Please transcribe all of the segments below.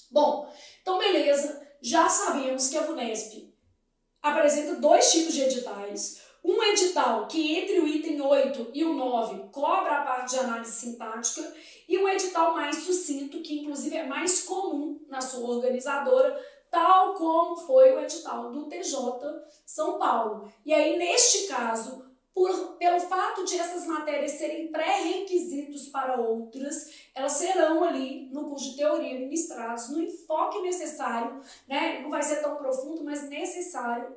Bom, então beleza, já sabemos que a VUNESP apresenta dois tipos de editais. Um edital que entre o item 8 e o 9 cobra a parte de análise sintática e um edital mais sucinto, que inclusive é mais comum na sua organizadora, tal como foi o edital do TJ São Paulo. E aí, neste caso, pelo fato de essas matérias serem pré-requisitos para outras, elas serão ali no curso de teoria ministrados no enfoque necessário, né? Não vai ser tão profundo, mas necessário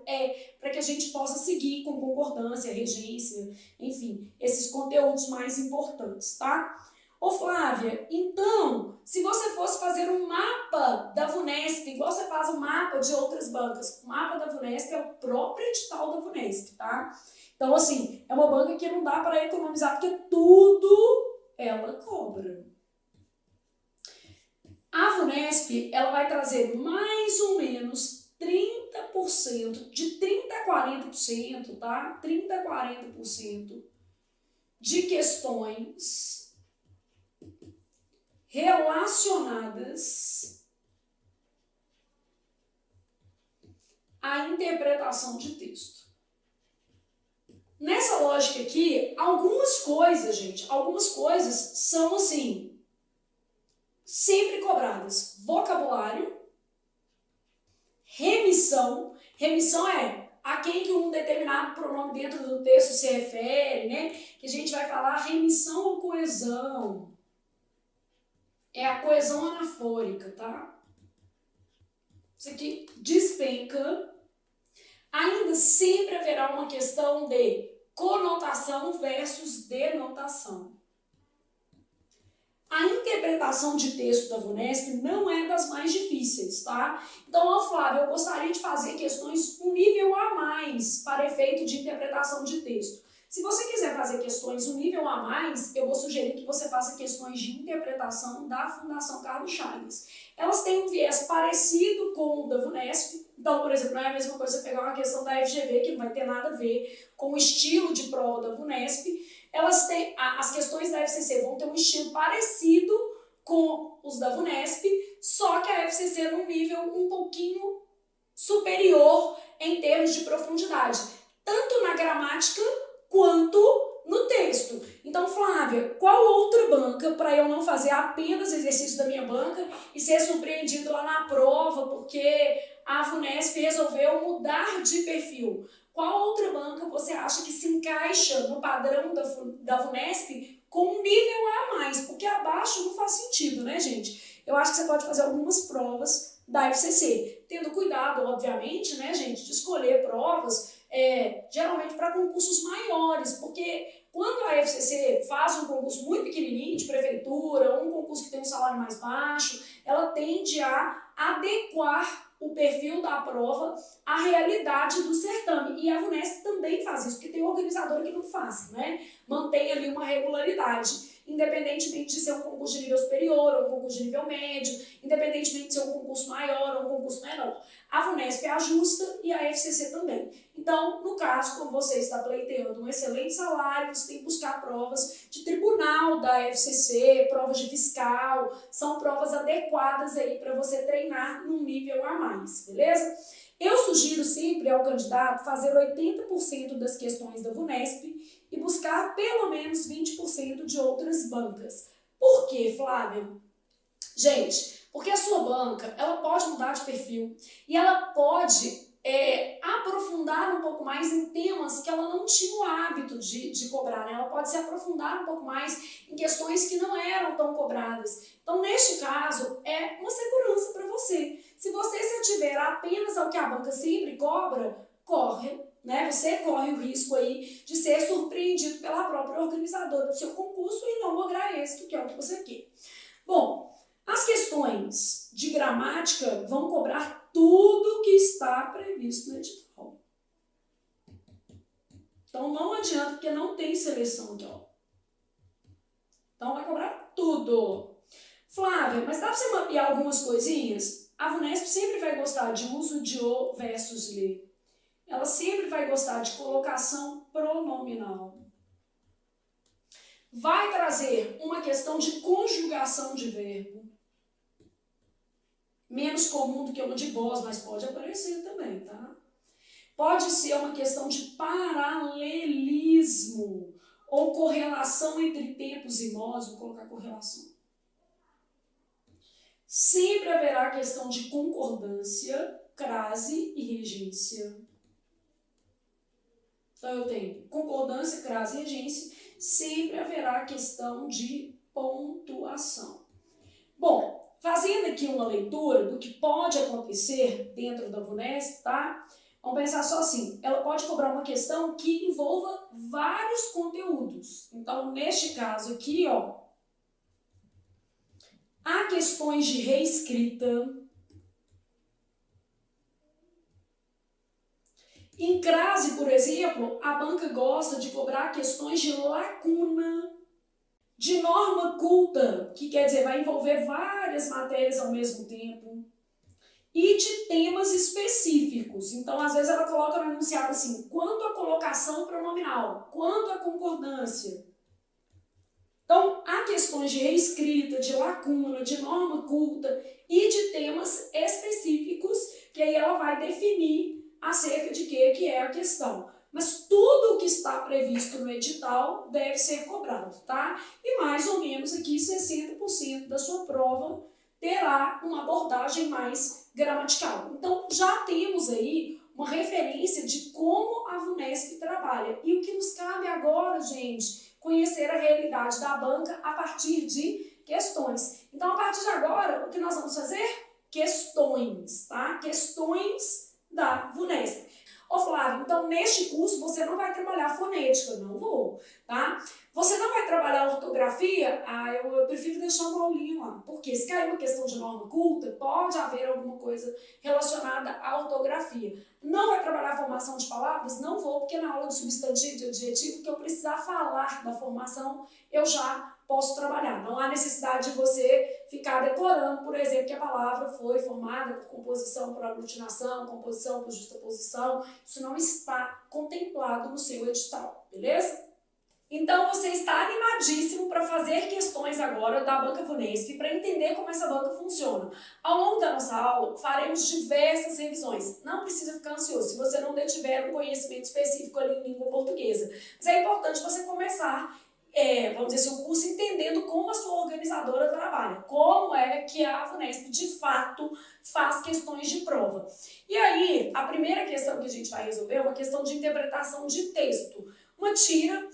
para que a gente possa seguir com concordância, regência, enfim, esses conteúdos mais importantes, tá? Ô Flávia, então, se você fosse fazer um mapa da VUNESP, igual você faz um mapa de outras bancas, o mapa da VUNESP é o próprio edital da VUNESP, tá? Então, assim, é uma banca que não dá para economizar, porque tudo ela cobra. A VUNESP, ela vai trazer mais ou menos 30%, de 30% a 40%, tá? 30% a 40% de questões relacionadas à interpretação de texto. Nessa lógica aqui, algumas coisas são assim, sempre cobradas. Vocabulário, remissão. Remissão é a quem que um determinado pronome dentro do texto se refere, né? Que a gente vai falar remissão ou coesão. É a coesão anafórica, tá? Isso aqui despenca. Ainda sempre haverá uma questão de conotação versus denotação. A interpretação de texto da VUNESP não é das mais difíceis, tá? Então, ó, Flávio, eu gostaria de fazer questões um nível a mais para efeito de interpretação de texto. Se você quiser fazer questões um nível a mais, eu vou sugerir que você faça questões de interpretação da Fundação Carlos Chagas. Elas têm um viés parecido com o da VUNESP. Então, por exemplo, não é a mesma coisa você pegar uma questão da FGV, que não vai ter nada a ver com o estilo de prova da VUNESP. Elas têm, as questões da FCC vão ter um estilo parecido com os da VUNESP, só que a FCC num nível um pouquinho superior em termos de profundidade, tanto na gramática quanto no texto. Então, Flávia, qual outra banca para eu não fazer apenas exercício da minha banca e ser surpreendido lá na prova porque a VUNESP resolveu mudar de perfil? Qual outra banca você acha que se encaixa no padrão da VUNESP com um nível a mais? Porque abaixo não faz sentido, né, gente? Eu acho que você pode fazer algumas provas da FCC, tendo cuidado, obviamente, né, gente, de escolher provas geralmente para concursos maiores, porque quando a FCC faz um concurso muito pequenininho de prefeitura, ou um concurso que tem um salário mais baixo, ela tende a adequar o perfil da prova à realidade do certame. E a VUNESP também faz isso, porque tem organizadora que não faz, né? Mantém ali uma regularidade, independentemente de ser um concurso de nível superior ou um concurso de nível médio, independentemente de ser um concurso maior ou um concurso menor. A VUNESP ajusta e a FCC também. Então, no caso, como você está pleiteando um excelente salário, você tem que buscar provas de tribunal da FCC, provas de fiscal, são provas adequadas aí para você treinar num nível a mais, beleza? Eu sugiro sempre ao candidato fazer 80% das questões da VUNESP e buscar pelo menos 20% de outras bancas. Por quê, Flávia? Gente, porque a sua banca, ela pode mudar de perfil e ela pode aprofundar um pouco mais em temas que ela não tinha o hábito de cobrar, né? Ela pode se aprofundar um pouco mais em questões que não eram tão cobradas. Então, neste caso, é uma segurança para você. Se você se ativer apenas ao que a banca sempre cobra, né? Você corre o risco aí de ser surpreendido pela própria organizadora do seu concurso e não lograr êxito, que é o que você quer. Bom, as questões de gramática vão cobrar tudo que está previsto no edital. Então não adianta, porque não tem seleção aqui, ó. Então vai cobrar tudo. Flávia, mas dá para você mapear algumas coisinhas? A VUNESP sempre vai gostar de uso de o versus le. Ela sempre vai gostar de colocação pronominal. Vai trazer uma questão de conjugação de verbo. menos comum do que uma de voz, mas pode aparecer também, tá? Pode ser uma questão de paralelismo ou correlação entre tempos e modos, vou colocar correlação. Sempre haverá questão de concordância, crase e regência. Então eu tenho concordância, crase e regência, sempre haverá questão de pontuação. Bom, fazendo aqui uma leitura do que pode acontecer dentro da VUNESP, tá? Vamos pensar só assim, ela pode cobrar uma questão que envolva vários conteúdos. Então, neste caso aqui, ó, há questões de reescrita. Em crase, por exemplo, a banca gosta de cobrar questões de lacuna, de norma culta, que quer dizer, vai envolver várias matérias ao mesmo tempo, e de temas específicos. Então, às vezes, ela coloca no enunciado assim, quanto à colocação pronominal, quanto à concordância. Então, há questões de reescrita, de lacuna, de norma culta e de temas específicos, que aí ela vai definir acerca de que é a questão. Mas tudo o que está previsto no edital deve ser cobrado, tá? E mais ou menos aqui 60% da sua prova terá uma abordagem mais gramatical. Então, já temos aí uma referência de como a VUNESP trabalha. E o que nos cabe agora, gente, conhecer a realidade da banca a partir de questões. Então, a partir de agora, o que nós vamos fazer? Questões, tá? Questões da VUNESP. Ô Flávio, então neste curso você não vai trabalhar fonética, não vou, tá? Você não vai trabalhar ortografia? Eu prefiro deixar uma aulinha lá, porque se cair uma questão de norma culta, pode haver alguma coisa relacionada à ortografia. Não vai trabalhar a formação de palavras? Não vou, porque na aula de substantivo e de adjetivo, que eu precisar falar da formação, eu já posso trabalhar. Não há necessidade de você ficar decorando, por exemplo, que a palavra foi formada por composição por aglutinação, composição por justaposição. Isso não está contemplado no seu edital, beleza? Então você está animadíssimo para fazer questões agora da banca VUNESP para entender como essa banca funciona. Ao longo da nossa aula faremos diversas revisões. Não precisa ficar ansioso se você não tiver um conhecimento específico ali em língua portuguesa. Mas é importante você começar, vamos dizer, seu curso entendendo como a sua organizadora trabalha, como é que a VUNESP de fato faz questões de prova. E aí, a primeira questão que a gente vai resolver é uma questão de interpretação de texto. Uma tira,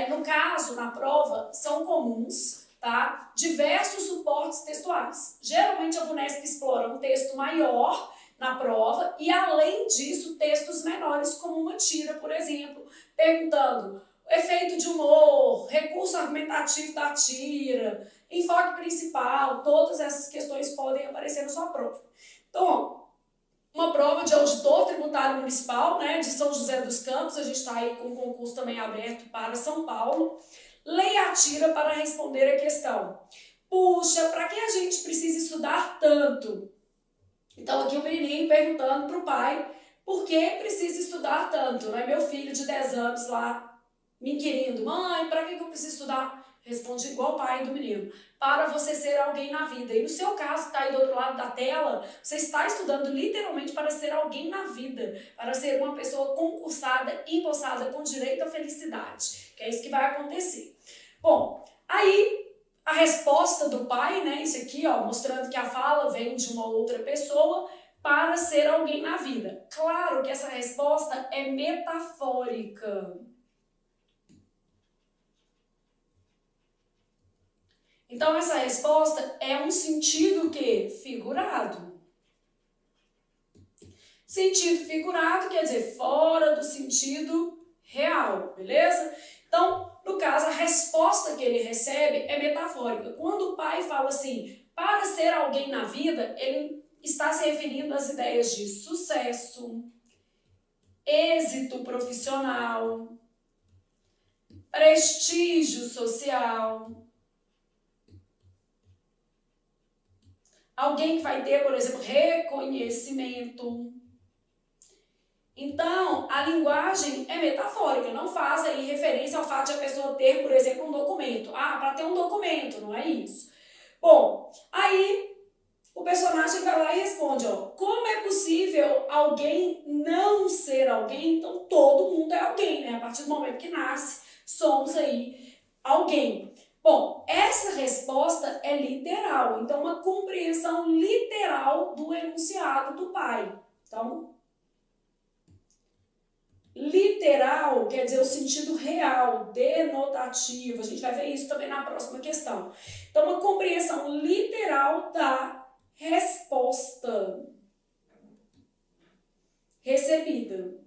no caso, na prova, são comuns, tá? Diversos suportes textuais. Geralmente a VUNESP explora um texto maior na prova e, além disso, textos menores, como uma tira, por exemplo, perguntando efeito de humor, recurso argumentativo da tira, enfoque principal, todas essas questões podem aparecer na sua prova. Então, uma prova de auditor tributário municipal, né, de São José dos Campos, a gente está aí com um concurso também aberto para São Paulo. Leia a tira para responder a questão. Puxa, para que a gente precisa estudar tanto? Então aqui o menininho perguntando para o pai por que precisa estudar tanto, né? Meu filho de 10 anos lá me inquirindo, mãe, para que eu preciso estudar? Responde igual o pai do menino, para você ser alguém na vida. E no seu caso, que está aí do outro lado da tela, você está estudando literalmente para ser alguém na vida, para ser uma pessoa concursada, empossada, com direito à felicidade, que é isso que vai acontecer. Bom, aí a resposta do pai, né, isso aqui, ó, mostrando que a fala vem de uma outra pessoa, para ser alguém na vida. Claro que essa resposta é metafórica. Então, essa resposta é um sentido que? Figurado. Sentido figurado quer dizer fora do sentido real, beleza? Então, no caso, a resposta que ele recebe é metafórica. Quando o pai fala assim, para ser alguém na vida, ele está se referindo às ideias de sucesso, êxito profissional, prestígio social. Alguém que vai ter, por exemplo, reconhecimento. Então, a linguagem é metafórica, não faz aí referência ao fato de a pessoa ter, por exemplo, um documento. Ah, para ter um documento, não é isso. Bom, aí o personagem vai lá e responde, ó, como é possível alguém não ser alguém? Então todo mundo é alguém, né? A partir do momento que nasce, somos aí alguém. Bom, essa resposta é literal, então uma compreensão literal do enunciado do pai. Então, literal quer dizer o sentido real, denotativo. A gente vai ver isso também na próxima questão. Então, uma compreensão literal da resposta recebida.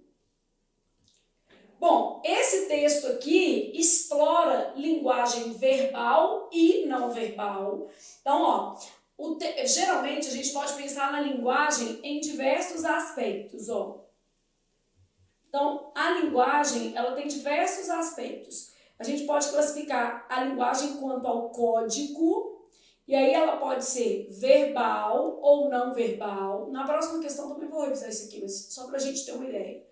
Bom, esse texto aqui explora linguagem verbal e não verbal. Então, ó, geralmente a gente pode pensar na linguagem em diversos aspectos, ó. Então, a linguagem, ela tem diversos aspectos. A gente pode classificar a linguagem quanto ao código, e aí ela pode ser verbal ou não verbal. Na próxima questão também vou revisar isso aqui, mas só para a gente ter uma ideia.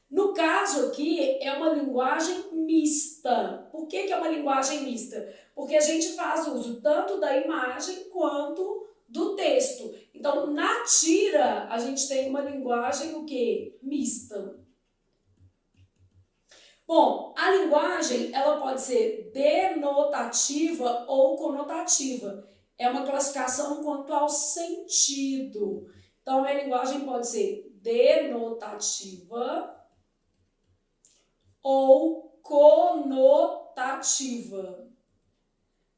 No caso aqui, é uma linguagem mista. Por que é uma linguagem mista? Porque a gente faz uso tanto da imagem quanto do texto. Então, na tira, a gente tem uma linguagem o quê? Mista. Bom, a linguagem ela pode ser denotativa ou conotativa. É uma classificação quanto ao sentido. Então, a linguagem pode ser denotativa ou conotativa.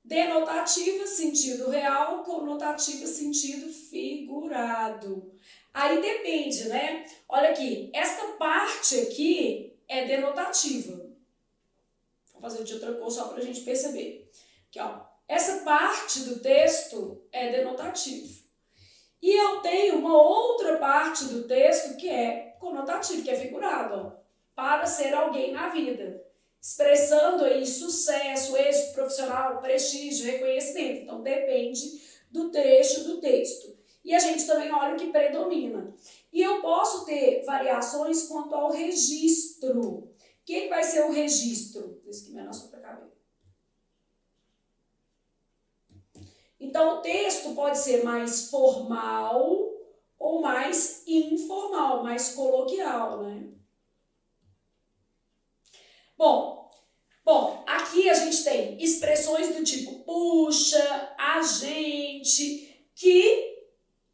Denotativa, sentido real, conotativa, sentido figurado. Aí depende, né? Olha aqui, esta parte aqui é denotativa. Vou fazer de outra cor só para a gente perceber. Aqui, ó. Essa parte do texto é denotativo. E eu tenho uma outra parte do texto que é conotativo, que é figurado, ó, para ser alguém na vida, expressando aí sucesso, êxito profissional, prestígio, reconhecimento. Então depende do trecho do texto. E a gente também olha o que predomina. E eu posso ter variações quanto ao registro. O que vai ser o registro? Isso aqui me só para cá. Então, o texto pode ser mais formal ou mais informal, mais coloquial, né? Bom, aqui a gente tem expressões do tipo puxa, a gente, que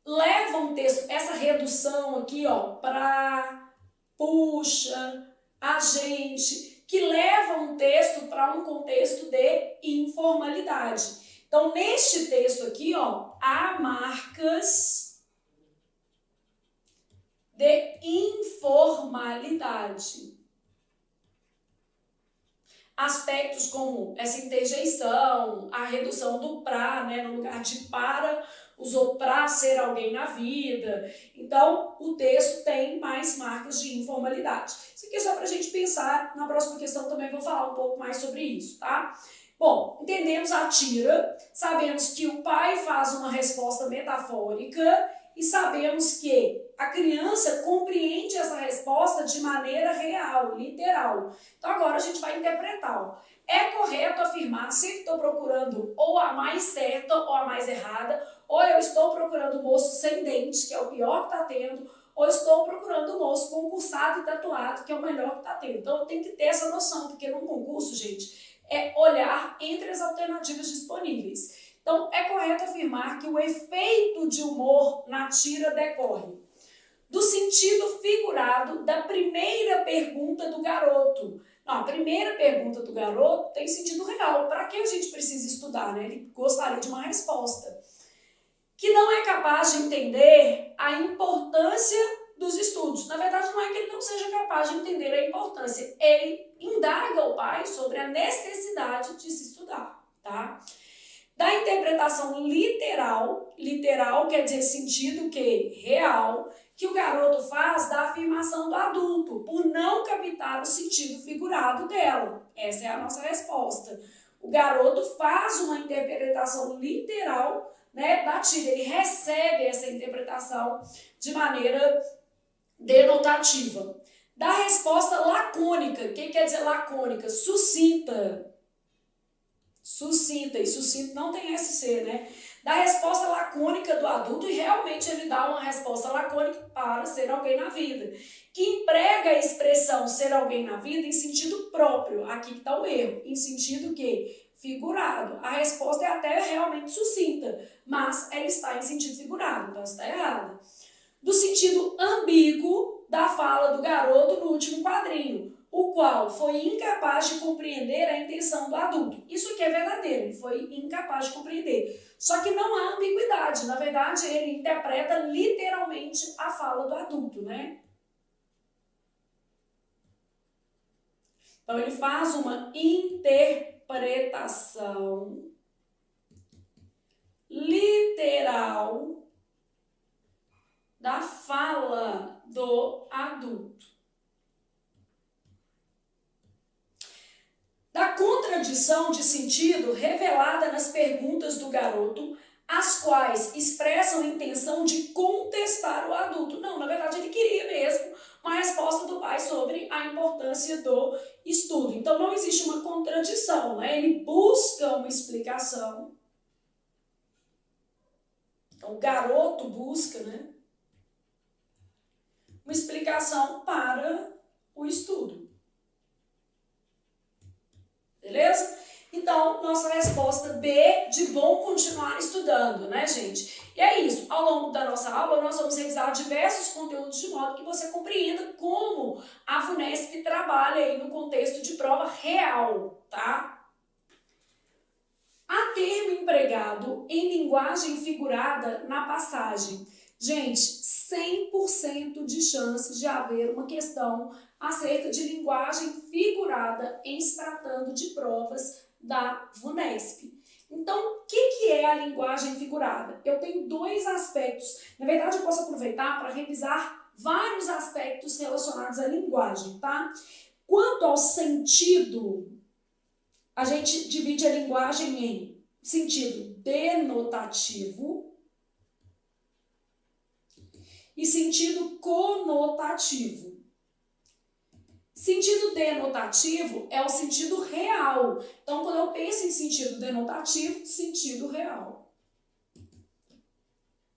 levam o texto, essa redução aqui, ó, pra, puxa, a gente, que levam o texto para um contexto de informalidade. Então, neste texto aqui, ó, há marcas de informalidade. Aspectos como essa interjeição, a redução do pra, né, no lugar de para, usou para ser alguém na vida. Então, o texto tem mais marcas de informalidade. Isso aqui é só para a gente pensar. Na próxima questão também vou falar um pouco mais sobre isso, tá? Bom, entendemos a tira, sabemos que o pai faz uma resposta metafórica e sabemos que a criança compreende essa resposta de maneira real, literal. Então agora a gente vai interpretar. Ó. É correto afirmar, sempre estou procurando ou a mais certa ou a mais errada, ou eu estou procurando o moço sem dente, que é o pior que está tendo, ou estou procurando o moço concursado e tatuado, que é o melhor que está tendo. Então eu tenho que ter essa noção, porque num concurso, gente, é olhar entre as alternativas disponíveis. Então, é correto afirmar que o efeito de humor na tira decorre do sentido figurado da primeira pergunta do garoto. Não, a primeira pergunta do garoto tem sentido real. Para que a gente precisa estudar, né? Ele gostaria de uma resposta. Que não é capaz de entender a importância dos estudos. Na verdade, não é que ele não seja capaz de entender a importância. Ele indaga o pai sobre a necessidade de se estudar, tá? Da interpretação literal quer dizer sentido que real, que o garoto faz da afirmação do adulto, por não captar o sentido figurado dela. Essa é a nossa resposta. O garoto faz uma interpretação literal, né, da tira, ele recebe essa interpretação de maneira denotativa. Da resposta lacônica, o que quer dizer lacônica? Sucinta. sucinta, e sucinto não tem SC, né? Da resposta lacônica do adulto, e realmente ele dá uma resposta lacônica para ser alguém na vida, que emprega a expressão ser alguém na vida em sentido próprio. Aqui que está o erro, em sentido que figurado. A resposta é até realmente sucinta, mas ela está em sentido figurado, então está errada. Do sentido ambíguo da fala do garoto no último quadrinho, o qual foi incapaz de compreender a intenção do adulto. Isso aqui é verdadeiro, ele foi incapaz de compreender. Só que não há ambiguidade, na verdade ele interpreta literalmente a fala do adulto, né? Então ele faz uma interpretação literal da fala do adulto. Da contradição de sentido revelada nas perguntas do garoto, as quais expressam a intenção de contestar o adulto. Não, na verdade ele queria mesmo uma resposta do pai sobre a importância do estudo. Então não existe uma contradição, né? Ele busca uma explicação. Então o garoto busca, né, uma explicação para o estudo. Beleza? Então, nossa resposta B de bom continuar estudando, né, gente? E é isso. Ao longo da nossa aula, nós vamos revisar diversos conteúdos de modo que você compreenda como a VUNESP trabalha aí no contexto de prova real, tá? Há termo empregado em linguagem figurada na passagem. Gente, 100% de chances de haver uma questão acerca de linguagem figurada em se tratando de provas da VUNESP. Então, o que é a linguagem figurada? Eu tenho dois aspectos. Na verdade, eu posso aproveitar para revisar vários aspectos relacionados à linguagem, tá? Quanto ao sentido, a gente divide a linguagem em sentido denotativo e sentido conotativo. Sentido denotativo é o sentido real. Então, quando eu penso em sentido denotativo, sentido real.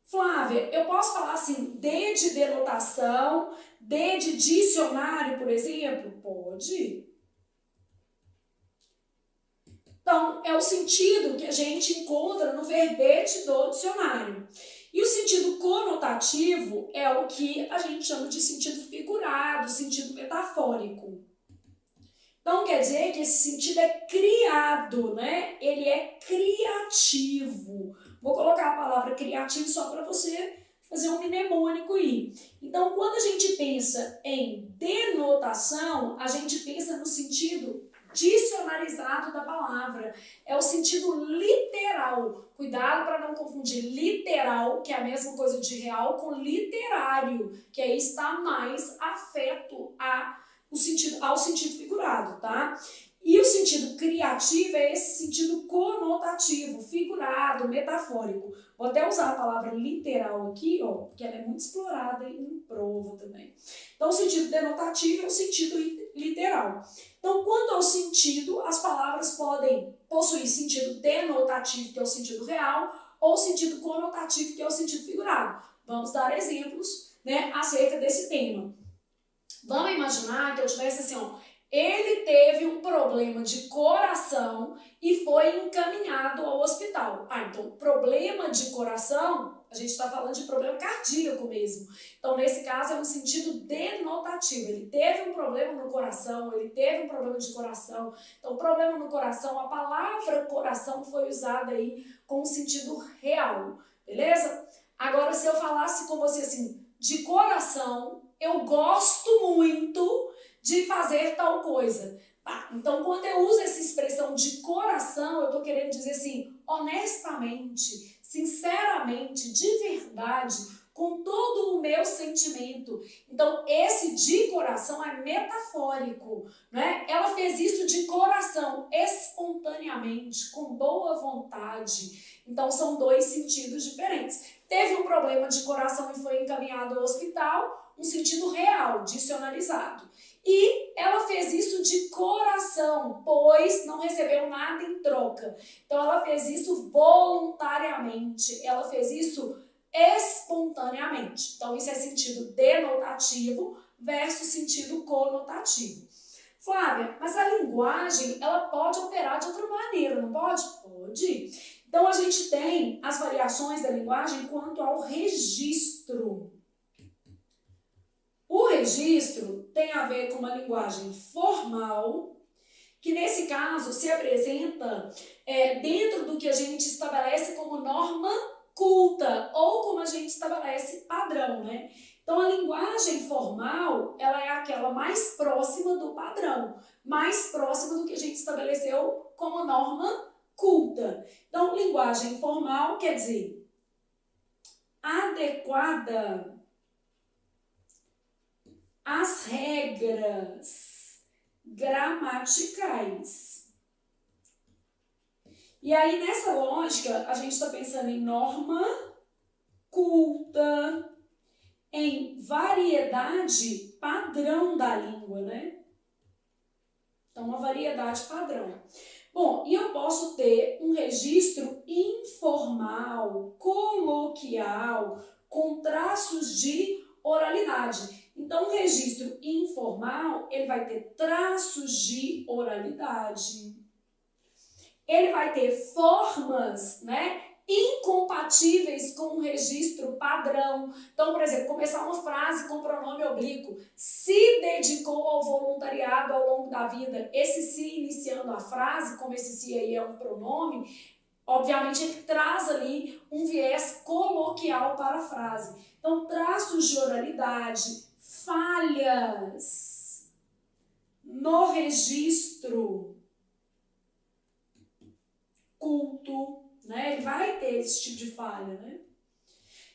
Flávia, eu posso falar assim, D de denotação, D de dicionário, por exemplo? Pode. Então, é o sentido que a gente encontra no verbete do dicionário. E o sentido conotativo é o que a gente chama de sentido figurado, sentido metafórico. Então, quer dizer que esse sentido é criado, né? Ele é criativo. Vou colocar a palavra criativo só para você fazer um mnemônico aí. Então, quando a gente pensa em denotação, a gente pensa no sentido dicionarizado da palavra. É o sentido literal. Cuidado para não confundir literal, que é a mesma coisa de real, com literário, que aí está mais afeto ao sentido figurado, tá? E o sentido criativo é esse sentido conotativo, figurado, metafórico. Vou até usar a palavra literal aqui, ó, porque ela é muito explorada em prova também. Então, o sentido denotativo é o sentido literal. Então, quanto ao sentido, as palavras podem possuir sentido denotativo, que é o sentido real, ou sentido conotativo, que é o sentido figurado. Vamos dar exemplos, né, acerca desse tema. Vamos imaginar que eu tivesse assim, ó, ele teve um problema de coração e foi encaminhado ao hospital. Então, problema de coração, a gente está falando de problema cardíaco mesmo. Então, nesse caso, é um sentido denotativo. Ele teve um problema no coração, ele teve um problema de coração. Então, problema no coração, a palavra coração foi usada aí com um sentido real, beleza? Agora, se eu falasse com você assim, de coração, eu gosto muito de fazer tal coisa. Tá? Então, quando eu uso essa expressão de coração, eu estou querendo dizer assim, honestamente, sinceramente, de verdade, com todo o meu sentimento. Então, esse de coração é metafórico, né? Ela fez isso de coração, espontaneamente, com boa vontade. Então, são dois sentidos diferentes. Teve um problema de coração e foi encaminhado ao hospital, um sentido real, dicionalizado. E ela fez isso de coração, pois não recebeu nada em troca. troca. Então, ela fez isso voluntariamente, ela fez isso espontaneamente. Então, isso é sentido denotativo versus sentido conotativo. Flávia, mas a linguagem, ela pode operar de outra maneira, não pode? Pode. Então, a gente tem as variações da linguagem quanto ao registro. O registro tem a ver com uma linguagem formal, que nesse caso se apresenta dentro do que a gente estabelece como norma culta, ou como a gente estabelece padrão, né? Então, a linguagem formal, ela é aquela mais próxima do padrão, mais próxima do que a gente estabeleceu como norma culta. Então, linguagem formal quer dizer adequada às regras gramaticais. E aí, nessa lógica, a gente está pensando em norma culta, em variedade padrão da língua, né? Então, uma variedade padrão. Bom, e eu posso ter um registro informal, coloquial, com traços de oralidade. Então, o registro informal, ele vai ter traços de oralidade. Ele vai ter formas, né, incompatíveis com o registro padrão. Então, por exemplo, começar uma frase com pronome oblíquo. Se dedicou ao voluntariado ao longo da vida. Esse se iniciando a frase, como esse se aí é um pronome, obviamente ele traz ali um viés coloquial para a frase. Então, traços de oralidade, falhas no registro culto, né? Ele vai ter esse tipo de falha, né?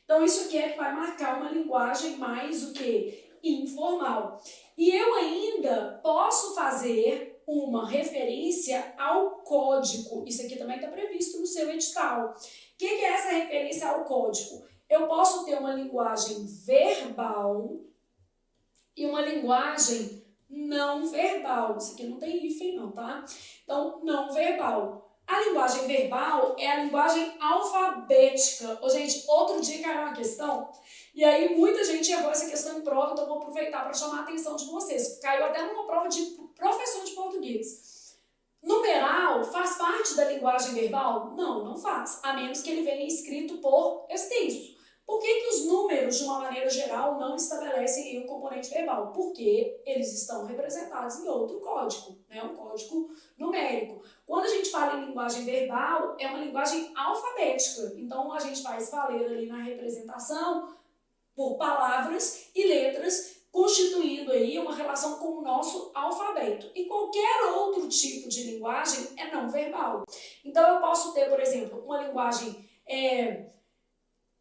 Então, isso aqui é que vai marcar uma linguagem mais o quê? Informal. E eu ainda posso fazer uma referência ao código. Isso aqui também está previsto no seu edital. O que é essa referência ao código? Eu posso ter uma linguagem verbal e uma linguagem não verbal. Isso aqui não tem hífen não, tá? Então, não verbal. A linguagem verbal é a linguagem alfabética. Gente, outro dia caiu uma questão, e aí muita gente errou essa questão em prova, então eu vou aproveitar para chamar a atenção de vocês. Caiu até numa prova de professor de português. Numeral faz parte da linguagem verbal? Não, não faz, a menos que ele venha escrito por extenso. Por que os números, de uma maneira geral, não estabelecem o componente verbal? Porque eles estão representados em outro código, né? Um código numérico. Quando a gente fala em linguagem verbal, é uma linguagem alfabética. Então, a gente faz valer ali na representação por palavras e letras, constituindo aí uma relação com o nosso alfabeto. E qualquer outro tipo de linguagem é não verbal. Então, eu posso ter, por exemplo, uma linguagem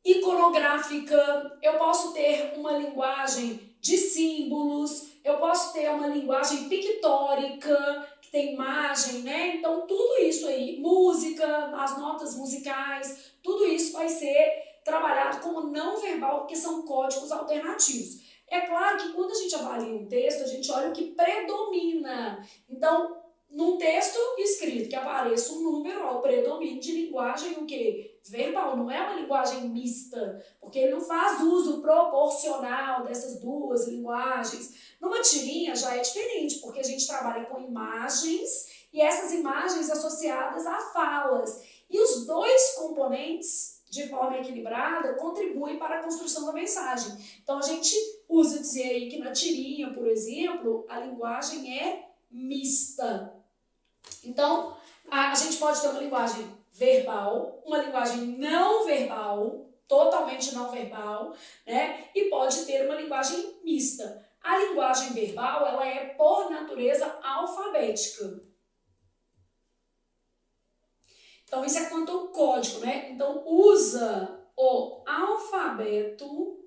iconográfica, eu posso ter uma linguagem de símbolos, eu posso ter uma linguagem pictórica, que tem imagem, né? Então, tudo isso aí, música, as notas musicais, tudo isso vai ser trabalhado como não verbal, porque são códigos alternativos. É claro que quando a gente avalia um texto, a gente olha o que predomina. Então, num texto escrito que apareça um número, ó, o predomínio de linguagem, o quê? Verbal, não é uma linguagem mista, porque ele não faz uso proporcional dessas duas linguagens. Numa tirinha já é diferente, porque a gente trabalha com imagens e essas imagens associadas a falas. E os dois componentes, de forma equilibrada, contribuem para a construção da mensagem. Então, a gente usa dizer aí que na tirinha, por exemplo, a linguagem é mista. Então, a gente pode ter uma linguagem verbal, uma linguagem não verbal, totalmente não verbal, né? E pode ter uma linguagem mista. A linguagem verbal, ela é, por natureza, alfabética. Então, isso é quanto ao código, né? Então, usa o alfabeto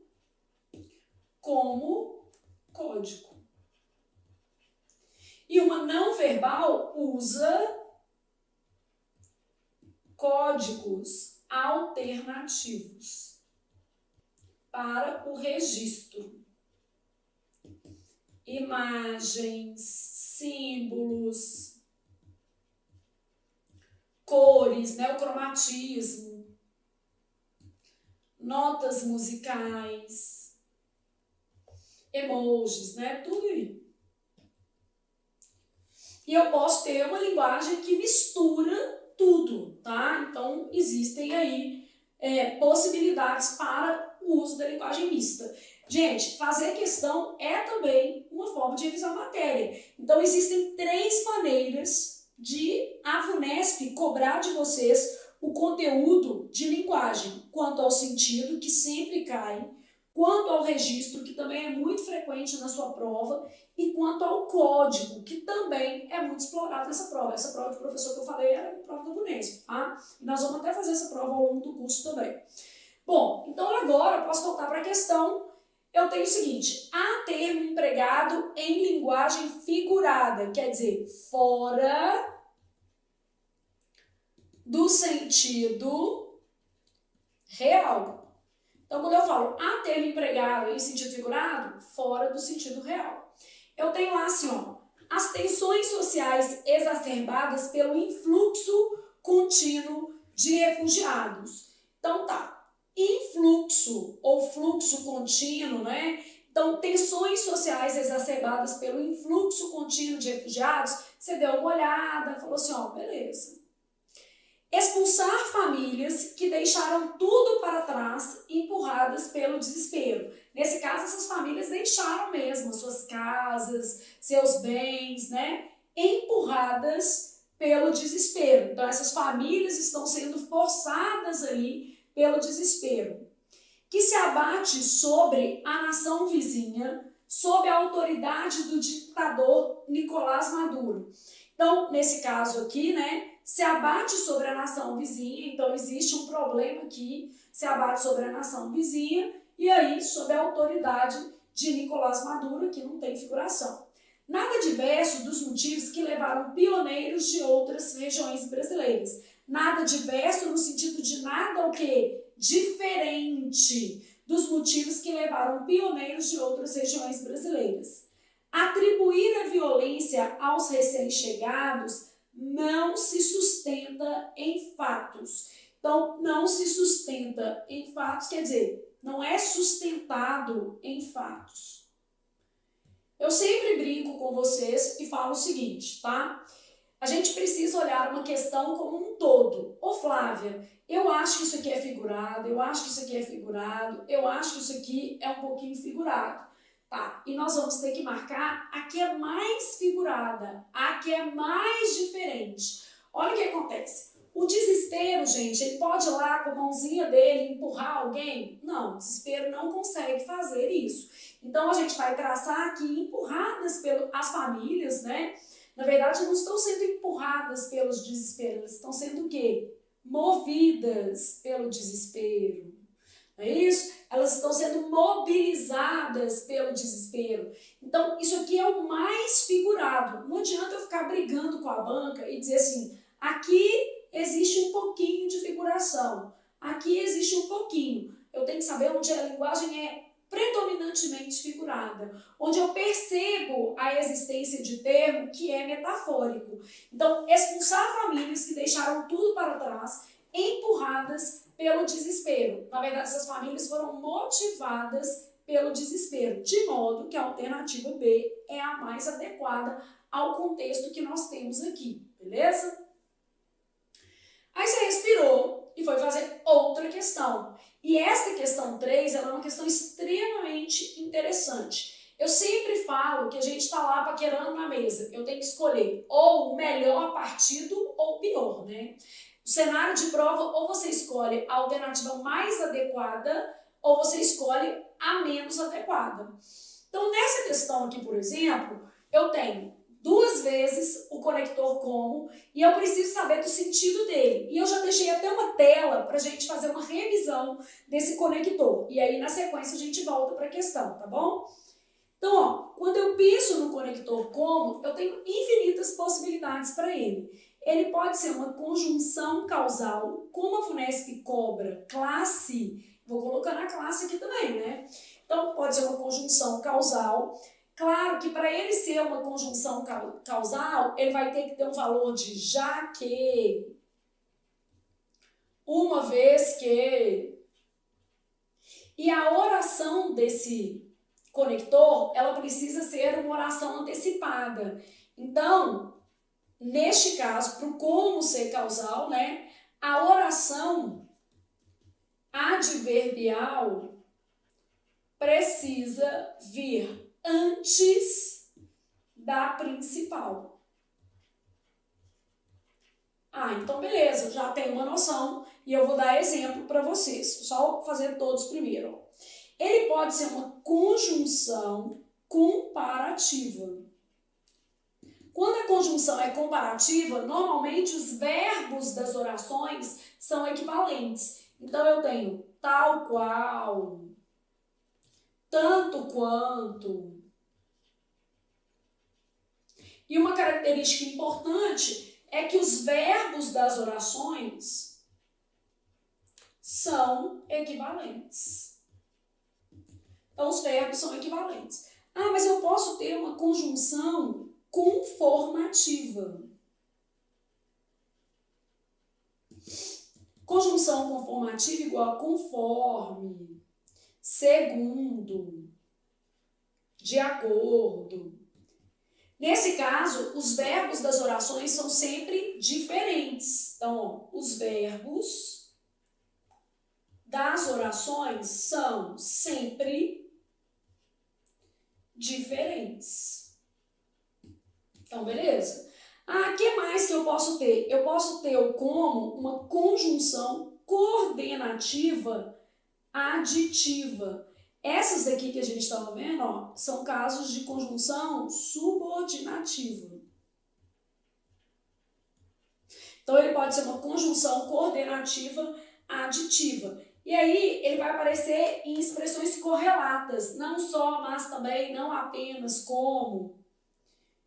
como código. E uma não verbal usa códigos alternativos para o registro. Imagens, símbolos, cores, né, o cromatismo, notas musicais, emojis, né, tudo aí. E eu posso ter uma linguagem que mistura tudo, tá? Então, existem aí possibilidades para o uso da linguagem mista. Gente, fazer questão é também uma forma de revisar a matéria. Então, existem 3 maneiras de a VUNESP cobrar de vocês o conteúdo de linguagem, quanto ao sentido, que sempre cai, quanto ao registro, que também é muito frequente na sua prova, e quanto ao código, que também é muito explorado nessa prova. Essa prova de professor que eu falei era a prova da VUNESP, tá? E nós vamos até fazer essa prova ao longo do curso também. Bom, então agora eu posso voltar para a questão. Eu tenho o seguinte: há termo empregado em linguagem figurada, quer dizer, fora do sentido real. Então, quando eu falo há termo empregado em sentido figurado, fora do sentido real. Eu tenho lá assim, ó, as tensões sociais exacerbadas pelo influxo contínuo de refugiados. Então, tá, influxo ou fluxo contínuo, né? Então, tensões sociais exacerbadas pelo influxo contínuo de refugiados, você deu uma olhada, falou assim, ó, beleza. Expulsar famílias que deixaram tudo para trás, empurradas pelo desespero. Nesse caso, essas famílias deixaram mesmo suas casas, seus bens, né? Empurradas pelo desespero. Então, essas famílias estão sendo forçadas ali pelo desespero. Que se abate sobre a nação vizinha, sob a autoridade do ditador Nicolás Maduro. Então, nesse caso aqui, né? Se abate sobre a nação vizinha, então existe um problema aqui, se abate sobre a nação vizinha, e aí sob a autoridade de Nicolás Maduro, que não tem figuração. Nada diverso dos motivos que levaram pioneiros de outras regiões brasileiras. Nada diverso no sentido de nada o quê? Diferente dos motivos que levaram pioneiros de outras regiões brasileiras. Atribuir a violência aos recém-chegados não se sustenta em fatos. Então, não se sustenta em fatos, quer dizer, não é sustentado em fatos. Eu sempre brinco com vocês e falo o seguinte, tá? A gente precisa olhar uma questão como um todo. Ô Flávia, eu acho que isso aqui é figurado, eu acho que isso aqui é figurado, eu acho que isso aqui é um pouquinho figurado. Tá, e nós vamos ter que marcar a que é mais figurada, a que é mais diferente. Olha o que acontece. O desespero, gente, ele pode ir lá com a mãozinha dele empurrar alguém? Não, o desespero não consegue fazer isso. Então, a gente vai traçar aqui empurradas pelas famílias, né? Na verdade, não estão sendo empurradas pelos desesperos, elas estão sendo o quê? Movidas pelo desespero. Não é isso? Elas estão sendo mobilizadas pelo desespero. Então, isso aqui é o mais figurado. Não adianta eu ficar brigando com a banca e dizer assim, aqui existe um pouquinho de figuração, aqui existe um pouquinho. Eu tenho que saber onde a linguagem é predominantemente figurada, onde eu percebo a existência de termo que é metafórico. Então, expulsar famílias que deixaram tudo para trás, empurradas pelo desespero. Na verdade, essas famílias foram motivadas pelo desespero, de modo que a alternativa B é a mais adequada ao contexto que nós temos aqui, beleza? Aí você respirou e foi fazer outra questão. E essa questão 3, ela é uma questão extremamente interessante. Eu sempre falo que a gente está lá paquerando na mesa. Eu tenho que escolher ou o melhor partido ou o pior, né? O cenário de prova, ou você escolhe a alternativa mais adequada, ou você escolhe a menos adequada. Então, nessa questão aqui, por exemplo, eu tenho 2 vezes o conector como e eu preciso saber do sentido dele. E eu já deixei até uma tela para a gente fazer uma revisão desse conector. E aí, na sequência, a gente volta para a questão, tá bom? Então, ó, quando eu penso no conector como, eu tenho infinitas possibilidades para ele. Ele pode ser uma conjunção causal, como a VUNESP cobra classe, vou colocar na classe aqui também, né? Então, pode ser uma conjunção causal. Claro que para ele ser uma conjunção causal, ele vai ter que ter um valor de já que. uma vez que... E a oração desse conector, ela precisa ser uma oração antecipada. Então, neste caso, para o como ser causal, né, a oração adverbial precisa vir antes da principal. Então beleza, já tenho uma noção e eu vou dar exemplo para vocês. Só fazer todos primeiro. Ele pode ser uma conjunção comparativa. Quando a conjunção é comparativa, normalmente os verbos das orações são equivalentes. Então eu tenho tal qual, tanto quanto. E uma característica importante é que os verbos das orações são equivalentes. Então, os verbos são equivalentes. Mas eu posso ter uma conjunção conformativa. Conjunção conformativa igual a conforme, segundo, de acordo. Nesse caso, os verbos das orações são sempre diferentes. Então, os verbos das orações são sempre diferentes. Então, beleza? O que mais que eu posso ter? Eu posso ter o como uma conjunção coordenativa aditiva. Essas daqui que a gente estava vendo, ó, são casos de conjunção subordinativa. Então, ele pode ser uma conjunção coordenativa aditiva. E aí, ele vai aparecer em expressões correlatas, não só, mas também, não apenas, como.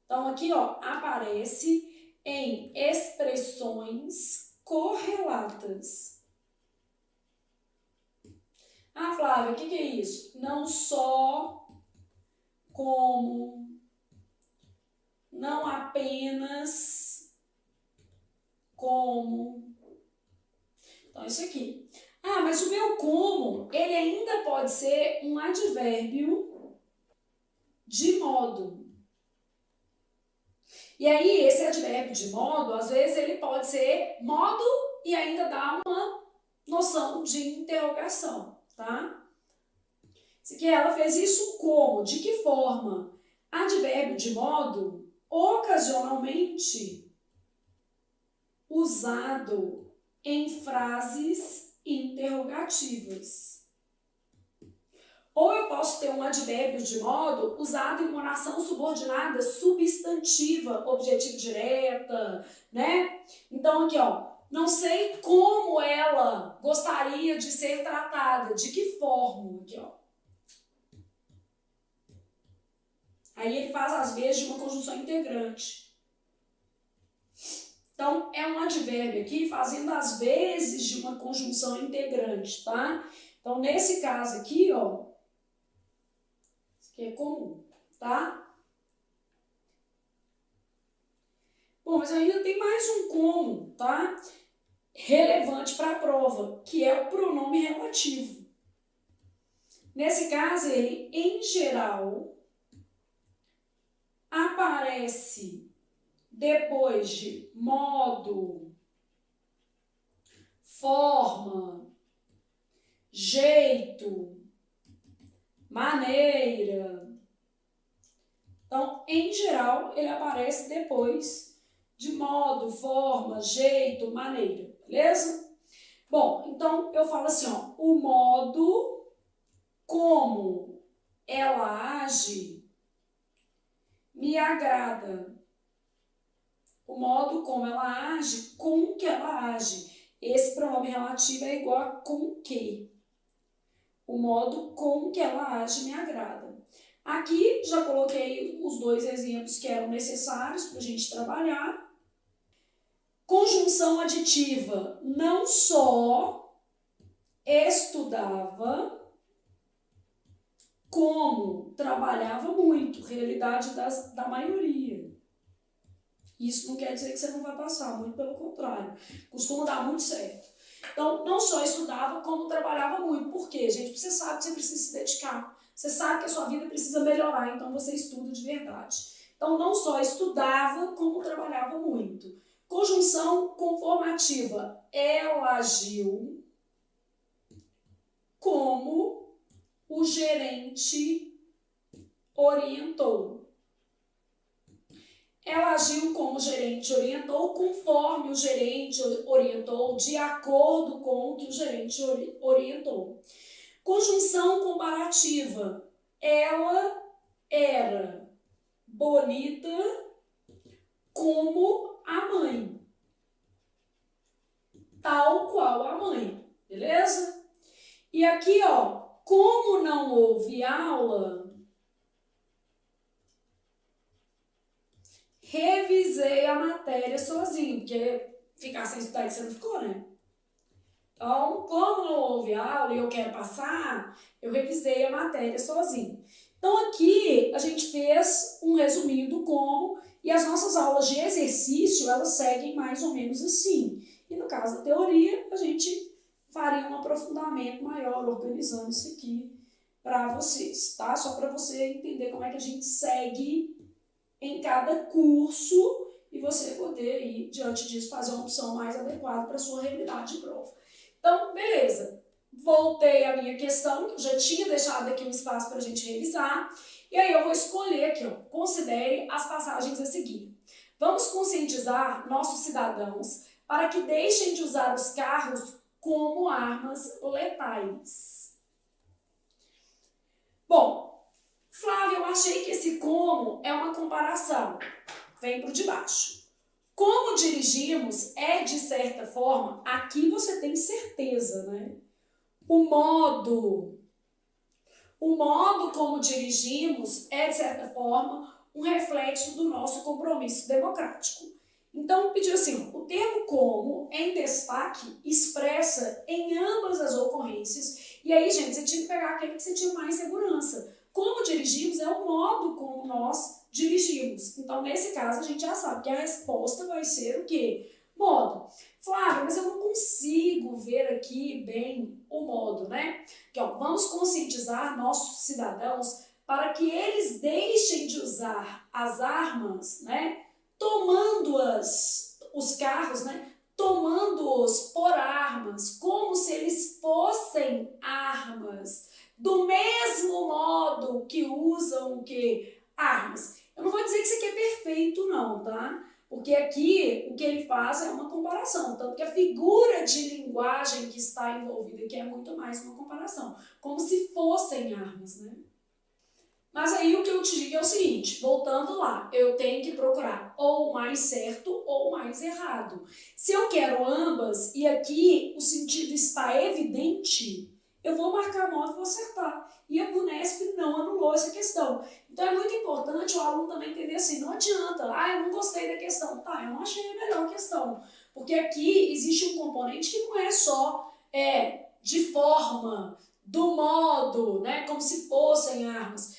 Então, aqui, ó, aparece em expressões correlatas. Flávia, o que é isso? Não só, como, não apenas, como. Então, isso aqui. Mas o meu como, ele ainda pode ser um advérbio de modo. E aí, esse advérbio de modo, às vezes, ele pode ser modo e ainda dá uma noção de interrogação, tá? Isso aqui, ela fez isso como? De que forma? Advérbio de modo, ocasionalmente usado em frases interrogativas. Ou eu posso ter um advérbio de modo usado em uma oração subordinada substantiva, objetivo direta, né? Então, aqui, ó, não sei como ela gostaria de ser tratada, de que forma, aqui, ó. Aí ele faz, às vezes, de uma conjunção integrante. Então, é um advérbio aqui fazendo, às vezes, de uma conjunção integrante, tá? Então, nesse caso aqui, ó, isso aqui é comum, tá? Bom, mas ainda tem mais um como, tá? Relevante para a prova, que é o pronome relativo. Nesse caso, ele, em geral, aparece depois de modo, forma, jeito, maneira. Então, em geral, ele aparece depois de modo, forma, jeito, maneira, beleza? Bom, então eu falo assim, ó, o modo como ela age me agrada. O modo como ela age, com que ela age. Esse pronome relativo é igual a com que. O modo com que ela age me agrada. Aqui já coloquei os dois exemplos que eram necessários para a gente trabalhar. Conjunção aditiva. Não só estudava, como trabalhava muito. Realidade da maioria. Isso não quer dizer que você não vai passar, muito pelo contrário. Costuma dar muito certo. Então, não só estudava, como trabalhava muito. Por quê, gente? Você sabe que você precisa se dedicar. Você sabe que a sua vida precisa melhorar, então você estuda de verdade. Então, não só estudava, como trabalhava muito. Conjunção conformativa. Ela agiu como o gerente orientou. Ela agiu como o gerente orientou, conforme o gerente orientou, de acordo com o que o gerente orientou. Conjunção comparativa. Ela era bonita como a mãe. Tal qual a mãe. Beleza? E aqui, ó, como não houve aula, revisei a matéria sozinho, porque ficar sem estudar você não ficou, né? Então, como não houve aula e eu quero passar, eu revisei a matéria sozinho. Então, aqui a gente fez um resuminho do como, e as nossas aulas de exercício, elas seguem mais ou menos assim. E no caso da teoria, a gente faria um aprofundamento maior, organizando isso aqui para vocês, tá? Só para você entender como é que a gente segue em cada curso e você poder aí, diante disso, fazer uma opção mais adequada para a sua realidade de prova. Então, beleza. Voltei à minha questão, que eu já tinha deixado aqui um espaço para a gente revisar. E aí eu vou escolher aqui, ó, considere as passagens a seguir. Vamos conscientizar nossos cidadãos para que deixem de usar os carros como armas letais. Bom, Flávia, eu achei que esse como é uma comparação. Vem por de baixo. Como dirigimos é, de certa forma, aqui você tem certeza, né? O modo como dirigimos é, de certa forma, um reflexo do nosso compromisso democrático. Então, pediu assim, o termo como, em destaque, expressa em ambas as ocorrências. E aí, gente, você tinha que pegar aquele que você tinha mais segurança. Como dirigimos é o modo como nós dirigimos. Então, nesse caso, a gente já sabe que a resposta vai ser o quê? Modo. Flávia, mas eu não consigo ver aqui bem o modo, né? Que, ó, vamos conscientizar nossos cidadãos para que eles deixem de usar as armas, né? Tomando-as, os carros, né? Tomando-os por armas, como se eles fossem armas, do mesmo modo que usam que armas. Eu não vou dizer que isso aqui é perfeito, não, tá? Porque aqui o que ele faz é uma comparação, tanto que a figura de linguagem que está envolvida aqui é muito mais uma comparação, como se fossem armas, né? Mas aí o que eu te digo é o seguinte, voltando lá, eu tenho que procurar ou o mais certo ou o mais errado. Se eu quero ambas e aqui o sentido está evidente, eu vou marcar a nota e vou acertar. E a Vunesp não anulou essa questão. Então é muito importante o aluno também entender assim, não adianta, eu não gostei da questão. Tá, eu não achei a melhor questão. Porque aqui existe um componente que não é só de forma, do modo, né, como se fossem armas.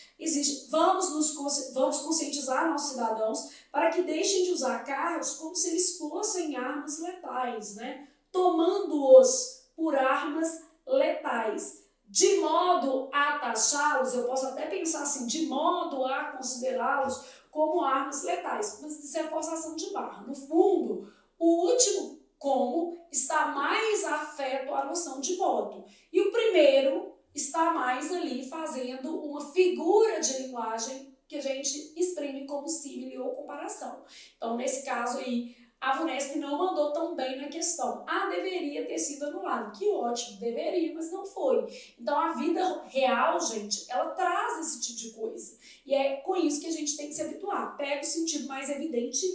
Vamos conscientizar nossos cidadãos para que deixem de usar carros como se eles fossem armas letais, né? Tomando-os por armas letais. De modo a taxá-los, eu posso até pensar assim, de modo a considerá-los como armas letais, mas isso é forçação de barra. No fundo, o último como está mais afeto à noção de modo. E o primeiro está mais ali fazendo uma figura de linguagem que a gente exprime como símile ou comparação. Então, nesse caso aí, a Vunesp não mandou tão bem na questão. Deveria ter sido anulado. Que ótimo, deveria, mas não foi. Então, a vida real, gente, ela traz esse tipo de coisa. E é com isso que a gente tem que se habituar. Pega o sentido mais evidente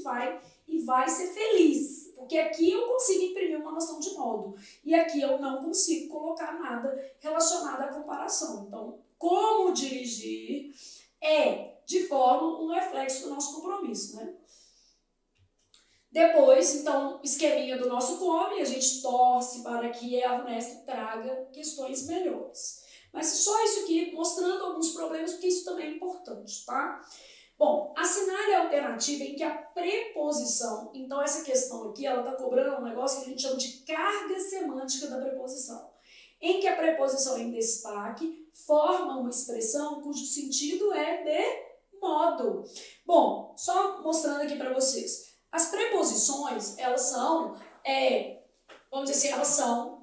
e vai ser feliz. Porque aqui eu consigo imprimir uma noção de modo. E aqui eu não consigo colocar nada relacionado à comparação. Então, como dirigir é, de forma, um reflexo do nosso compromisso, né? Depois, então, esqueminha do nosso come, a gente torce para que a Vunesp traga questões melhores. Mas só isso aqui, mostrando alguns problemas, porque isso também é importante, tá? Bom, assinale a alternativa em que a preposição, então essa questão aqui, ela está cobrando um negócio que a gente chama de carga semântica da preposição, em que a preposição em destaque forma uma expressão cujo sentido é de modo. Bom, só mostrando aqui para vocês, as preposições, elas são, vamos dizer assim, elas são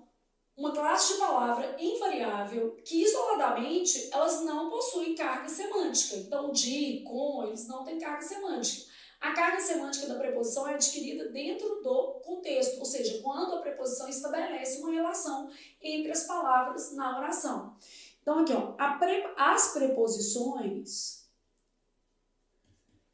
uma classe de palavra invariável que isoladamente elas não possuem carga semântica. Então, de, com, eles não têm carga semântica. A carga semântica da preposição é adquirida dentro do contexto, ou seja, quando a preposição estabelece uma relação entre as palavras na oração. Então, aqui, ó, as preposições,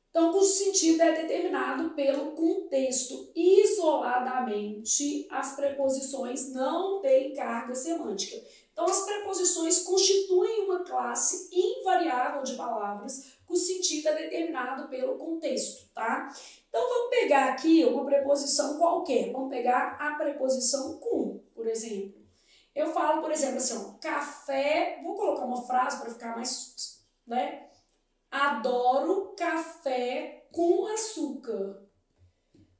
então, cujo sentido é determinado pelo contexto. Isoladamente, as preposições não têm carga semântica. Então, as preposições constituem uma classe invariável de palavras cujo sentido é determinado pelo contexto, tá? Então, vamos pegar aqui uma preposição qualquer. Vamos pegar a preposição com, por exemplo. Eu falo, por exemplo, assim, ó, café... Vou colocar uma frase para ficar mais, né? Adoro café com açúcar.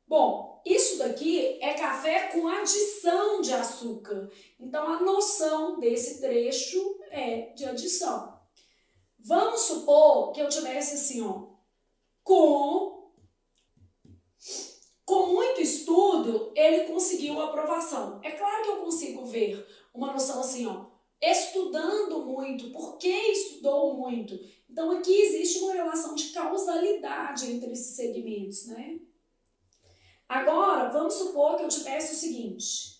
Bom, isso daqui é café com adição de açúcar. Então, a noção desse trecho é de adição. Vamos supor que eu tivesse assim, ó, com muito estudo, ele conseguiu aprovação. É claro que eu consigo ver uma noção assim, ó, estudando muito, por que estudou muito? Então, aqui existe uma relação de causalidade entre esses segmentos, né? Agora, vamos supor que eu tivesse o seguinte.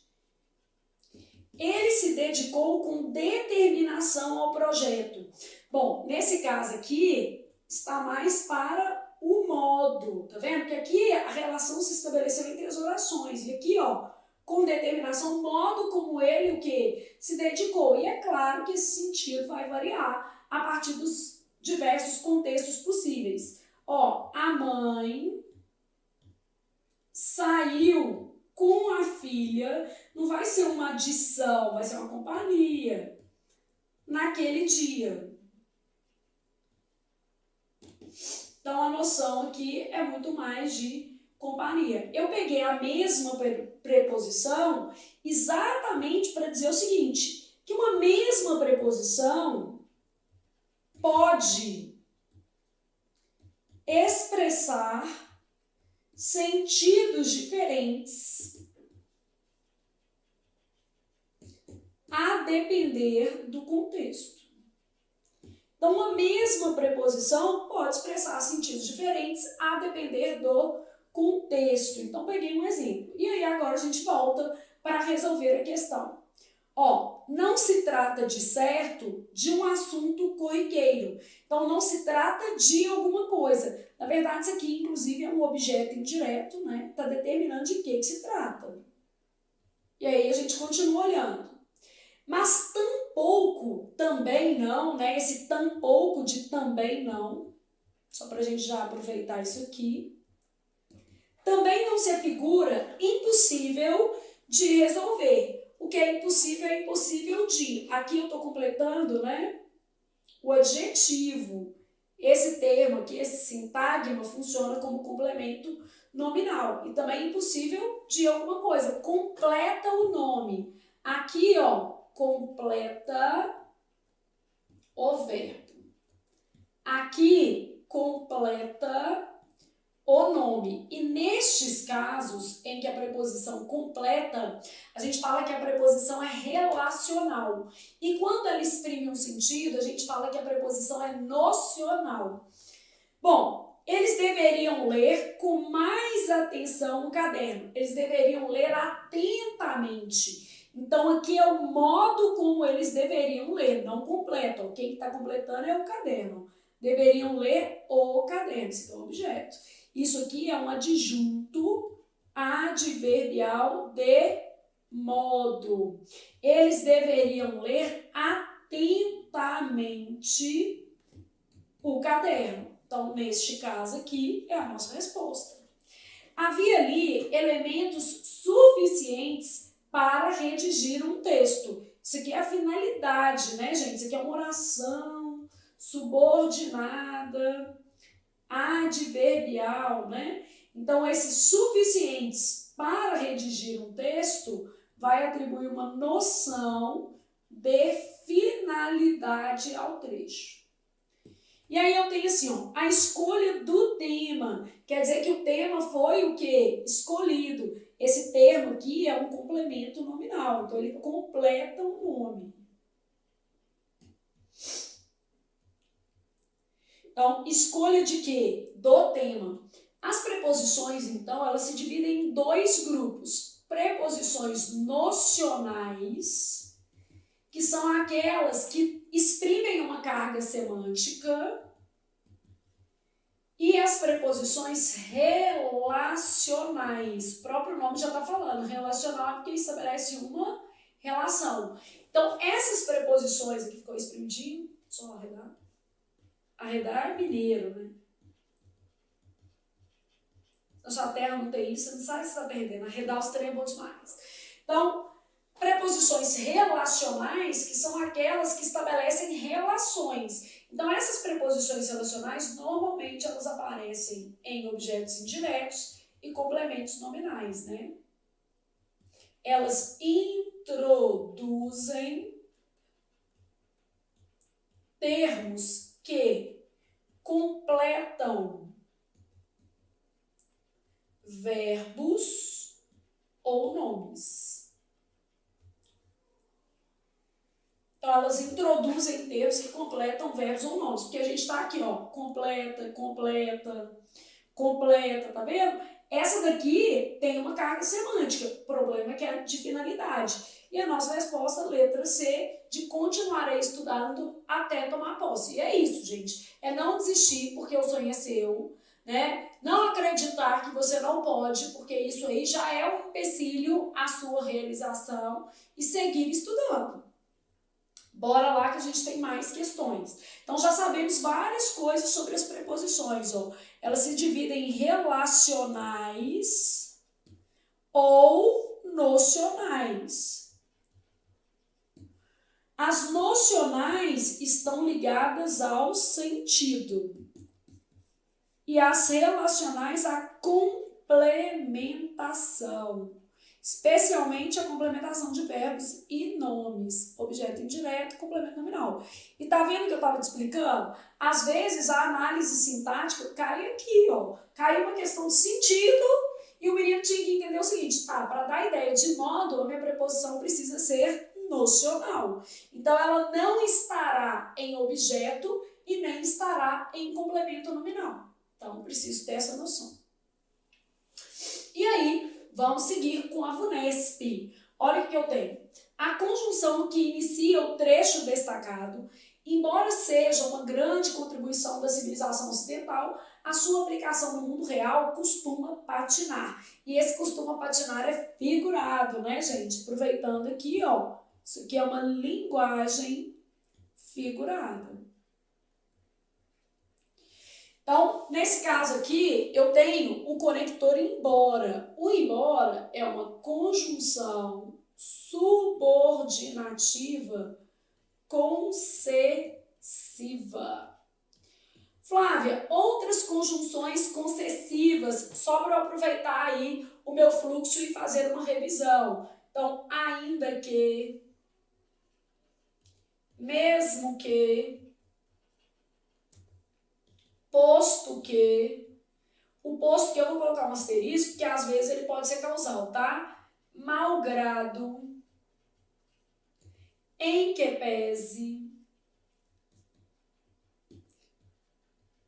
Ele se dedicou com determinação ao projeto. Bom, nesse caso aqui, está mais para o modo, tá vendo? Porque aqui a relação se estabeleceu entre as orações. E aqui, ó, com determinação, modo como ele o quê? Se dedicou. E é claro que esse sentido vai variar a partir dos diversos contextos possíveis. Ó, a mãe saiu com a filha, não vai ser uma adição, vai ser uma companhia naquele dia. Então, a noção aqui é muito mais de companhia. Eu peguei a mesma preposição exatamente para dizer o seguinte, que uma mesma preposição pode expressar sentidos diferentes a depender do contexto. Então, uma mesma preposição pode expressar sentidos diferentes a depender do contexto. Então, peguei um exemplo. E aí, agora a gente volta para resolver a questão. Ó, não se trata de certo de um assunto corriqueiro. Então, não se trata de alguma coisa. Na verdade, isso aqui, inclusive, é um objeto indireto, né? Está determinando de que se trata. E aí, a gente continua olhando. Mas tampouco, também não, né? Esse tampouco de também não, só para a gente já aproveitar isso aqui. Também não se afigura impossível de resolver. O que é impossível de. Aqui eu estou completando, né? O adjetivo. Esse termo aqui, esse sintagma, funciona como complemento nominal. E também é impossível de alguma coisa. Completa o nome. Aqui, ó, completa o verbo. Aqui, completa o nome. E nestes casos em que a preposição completa, a gente fala que a preposição é relacional. E quando ela exprime um sentido, a gente fala que a preposição é nocional. Bom, eles deveriam ler com mais atenção o caderno. Eles deveriam ler atentamente. Então, aqui é o modo como eles deveriam ler, não completam. Quem está completando é o caderno. Deveriam ler o caderno, esse é o objeto. Isso aqui é um adjunto adverbial de modo. Eles deveriam ler atentamente o caderno. Então, neste caso aqui, é a nossa resposta. Havia ali elementos suficientes para redigir um texto. Isso aqui é a finalidade, né, gente? Isso aqui é uma oração subordinada adverbial, né? Então, esses suficientes para redigir um texto vai atribuir uma noção de finalidade ao trecho. E aí eu tenho assim, ó, a escolha do tema. Quer dizer que o tema foi o quê? Escolhido. Esse termo aqui é um complemento nominal, então ele completa o nome. Então, escolha de quê? Do tema. As preposições, então, elas se dividem em dois grupos. Preposições nocionais, que são aquelas que exprimem uma carga semântica, e as preposições relacionais. O próprio nome já está falando. Relacional é porque estabelece uma relação. Então, essas preposições aqui ficou espremidinho, só arredar. Arredar é mineiro, né? Na sua terra não tem isso, você não sabe o que você está perdendo. Arredar os trem é bom demais. Então, preposições relacionais, que são aquelas que estabelecem relações. Então, essas preposições relacionais, normalmente, elas aparecem em objetos indiretos e complementos nominais, né? Elas introduzem termos que completam verbos ou nomes. Então, elas introduzem termos que completam verbos ou nomes. Porque a gente está aqui, ó, completa, completa, completa, tá vendo? Essa daqui tem uma carga semântica. O problema é que é de finalidade. E a nossa resposta, letra C, de continuarei estudando até tomar posse. E é isso, gente. É não desistir porque o sonho é seu, né? Não acreditar que você não pode, porque isso aí já é um empecilho à sua realização, e seguir estudando. Bora lá que a gente tem mais questões. Então, já sabemos várias coisas sobre as preposições, ó. Elas se dividem em relacionais ou nocionais. As nocionais estão ligadas ao sentido e as relacionais à complementação. Especialmente a complementação de verbos e nomes, objeto indireto, complemento nominal. E tá vendo que eu estava te explicando? Às vezes a análise sintática cai aqui, ó. Cai uma questão de sentido e o menino tinha que entender o seguinte, tá, para dar ideia de modo, a minha preposição precisa ser nocional. Então ela não estará em objeto e nem estará em complemento nominal. Então preciso ter essa noção. E aí, vamos seguir com a VUNESP. Olha o que eu tenho. A conjunção que inicia o trecho destacado, embora seja uma grande contribuição da civilização ocidental, a sua aplicação no mundo real costuma patinar. E esse costuma patinar é figurado, né, gente? Aproveitando aqui, ó, isso aqui é uma linguagem figurada. Então, nesse caso aqui, eu tenho o conector embora. O embora é uma conjunção subordinativa concessiva. Flávia, outras conjunções concessivas, só para eu aproveitar aí o meu fluxo e fazer uma revisão. Então, ainda que, mesmo que, posto que, o posto que eu vou colocar um asterisco, porque às vezes ele pode ser causal, tá? Malgrado, em que pese,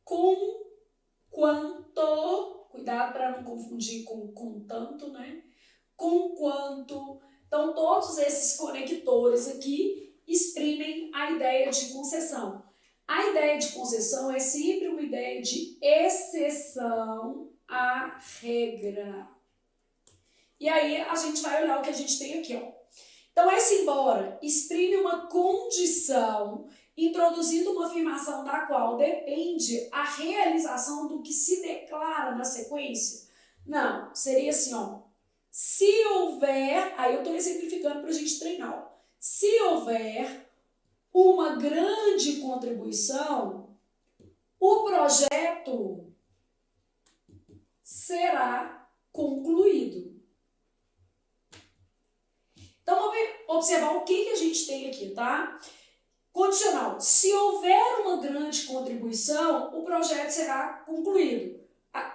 com quanto, cuidado para não confundir com tanto, né? Com quanto. Então, todos esses conectores aqui exprimem a ideia de concessão. A ideia de concessão é sempre uma ideia de exceção à regra. E aí a gente vai olhar o que a gente tem aqui, ó. Então, esse embora exprime uma condição, introduzindo uma afirmação da qual depende a realização do que se declara na sequência. Não, seria assim, ó. Se houver, aí eu estou exemplificando para a gente treinar, ó. Se houver uma grande contribuição, o projeto será concluído. Então, vamos observar o que a gente tem aqui, tá? Condicional. Se houver uma grande contribuição, o projeto será concluído.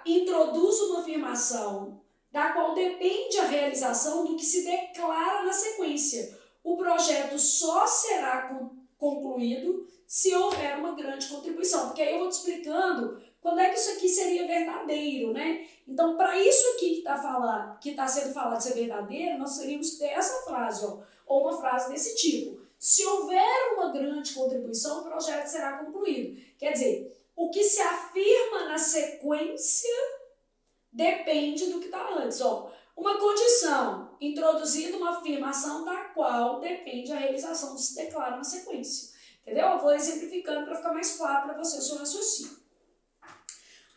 Introduz uma afirmação da qual depende a realização do que se declara na sequência. O projeto só será concluído se houver uma grande contribuição. Porque aí eu vou te explicando quando é que isso aqui seria verdadeiro, né? Então, para isso aqui que está sendo falado ser verdadeiro, nós teríamos que ter essa frase, ó, ou uma frase desse tipo. Se houver uma grande contribuição, o projeto será concluído. Quer dizer, o que se afirma na sequência depende do que está antes. Ó. Uma condição, introduzida uma afirmação da qual depende a realização do que se declara na sequência. Entendeu? Eu vou exemplificando para ficar mais claro para você o seu raciocínio.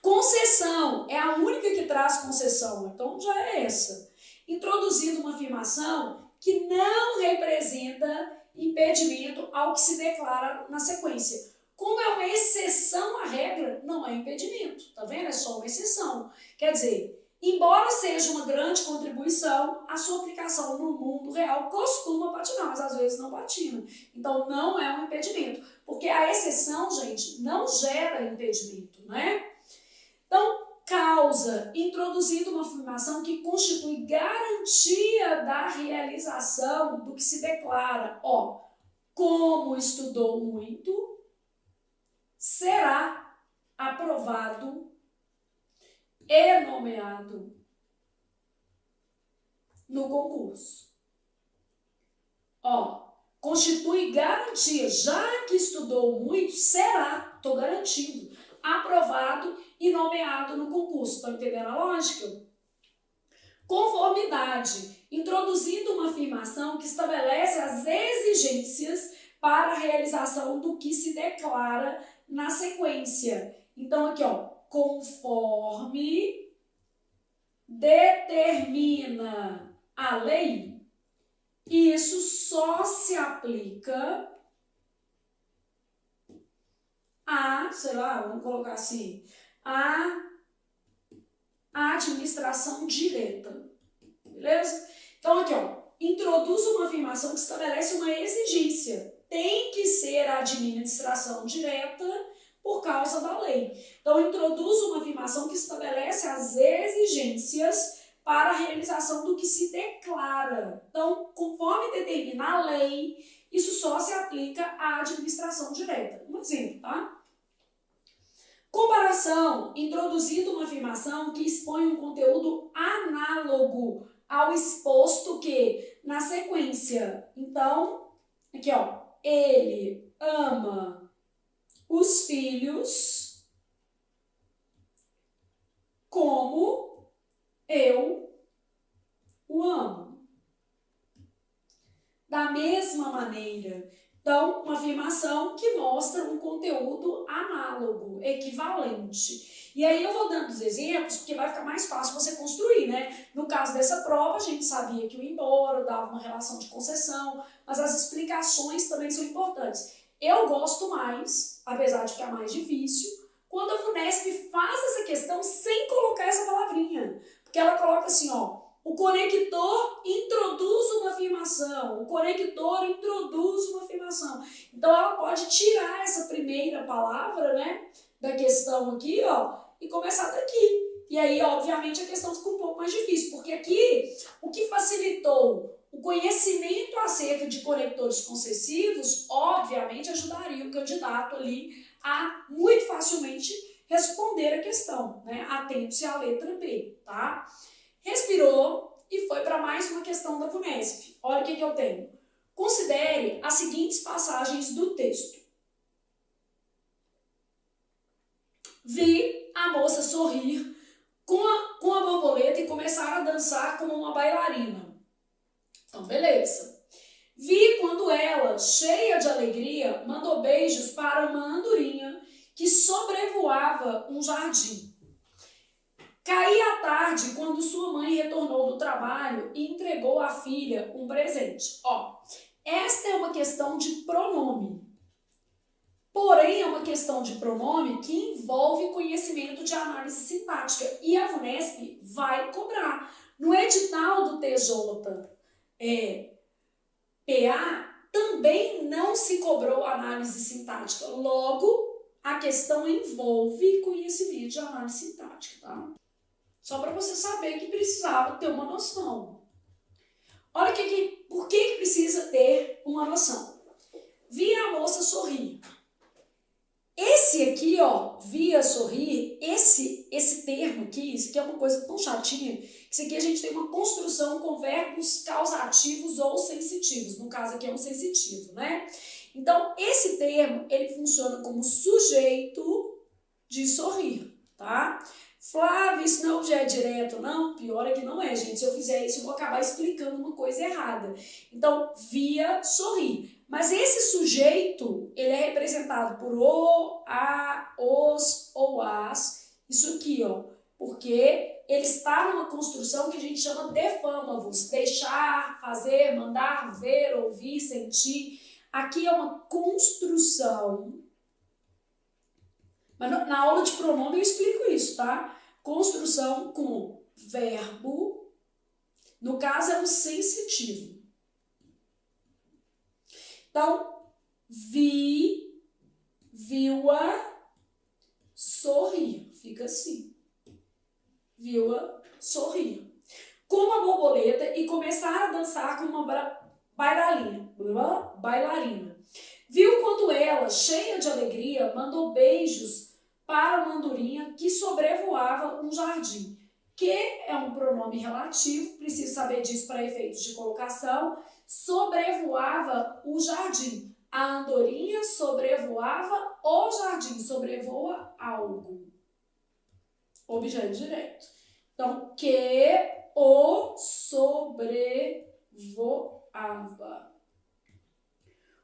Concessão é a única que traz concessão, então já é essa. Introduzindo uma afirmação que não representa impedimento ao que se declara na sequência. Como é uma exceção à regra, não é impedimento, tá vendo? É só uma exceção. Quer dizer, embora seja uma grande contribuição, a sua aplicação no mundo real costuma patinar, mas às vezes não patina. Então não é um impedimento, porque a exceção, gente, não gera impedimento, né? Então, causa, introduzindo uma afirmação que constitui garantia da realização do que se declara. Ó, como estudou muito, será aprovado e nomeado no concurso. Ó, constitui garantia, já que estudou muito, será, estou garantido, aprovado e nomeado no concurso. Estão entendendo a lógica? Conformidade, introduzindo uma afirmação que estabelece as exigências para a realização do que se declara na sequência. Então, aqui, ó, conforme determina a lei, isso só se aplica a, sei lá, vamos colocar assim, a administração direta, beleza? Então aqui, ó, introduz uma afirmação que estabelece uma exigência, tem que ser a administração direta por causa da lei. Então introduz uma afirmação que estabelece as exigências para a realização do que se declara. Então, conforme determina a lei, isso só se aplica à administração direta. Um exemplo, tá? Comparação, introduzindo uma afirmação que expõe um conteúdo análogo ao exposto que, na sequência, então, aqui ó, ele ama os filhos como eu o amo. Da mesma maneira. Então, uma afirmação que mostra um conteúdo análogo, equivalente. E aí eu vou dando os exemplos, porque vai ficar mais fácil você construir, né? No caso dessa prova, a gente sabia que o embora dava uma relação de concessão, mas as explicações também são importantes. Eu gosto mais, apesar de ficar mais difícil, quando a FUNESP faz essa questão sem colocar essa palavrinha. Porque ela coloca assim, ó, o conector introduz uma afirmação, o conector introduz uma afirmação. Então, ela pode tirar essa primeira palavra, né, da questão aqui, ó, e começar daqui. E aí, obviamente, a questão fica um pouco mais difícil, porque aqui, o que facilitou o conhecimento acerca de conectores concessivos, obviamente, ajudaria o candidato ali a muito facilmente responder a questão, né, atento-se à letra B, tá? Respirou e foi para mais uma questão da FUNESP. Olha o que eu tenho. Considere as seguintes passagens do texto. Vi a moça sorrir com a borboleta e começar a dançar como uma bailarina. Então, beleza. Vi quando ela, cheia de alegria, mandou beijos para uma andorinha que sobrevoava um jardim. Caía à tarde quando sua mãe retornou do trabalho e entregou à filha um presente. Ó, esta é uma questão de pronome. Porém, é uma questão de pronome que envolve conhecimento de análise sintática e a VUNESP vai cobrar. No edital do TJ PA também não se cobrou análise sintática. Logo, a questão envolve conhecimento de análise sintática, tá? Só para você saber que precisava ter uma noção. Olha por que precisa ter uma noção. Vi a moça sorrir. Esse aqui, ó, via sorrir, esse termo aqui, isso aqui é uma coisa tão chatinha, que isso aqui a gente tem uma construção com verbos causativos ou sensitivos, no caso aqui é um sensitivo, né? Então, esse termo, ele funciona como sujeito de sorrir, tá? Flávio, isso não é objeto direto, não? Pior é que não é, gente. Se eu fizer isso, eu vou acabar explicando uma coisa errada. Então, via sorrir. Mas esse sujeito, ele é representado por o, a, os ou as. Isso aqui, ó. Porque ele está numa construção que a gente chama defâmavos. Deixar, fazer, mandar, ver, ouvir, sentir. Aqui é uma construção. Mas na aula de pronome eu explico isso, tá? Construção com verbo. No caso é um sensitivo. Então, viu-a sorrir. Fica assim. Viu-a sorrir. Como a borboleta e começar a dançar como uma bailarina. Viu quando ela, cheia de alegria, mandou beijos para uma andorinha que sobrevoava um jardim. Que é um pronome relativo, preciso saber disso para efeitos de colocação. Sobrevoava o jardim. A andorinha sobrevoava o jardim, sobrevoa algo. Objeto direto. Então, que o sobrevoava.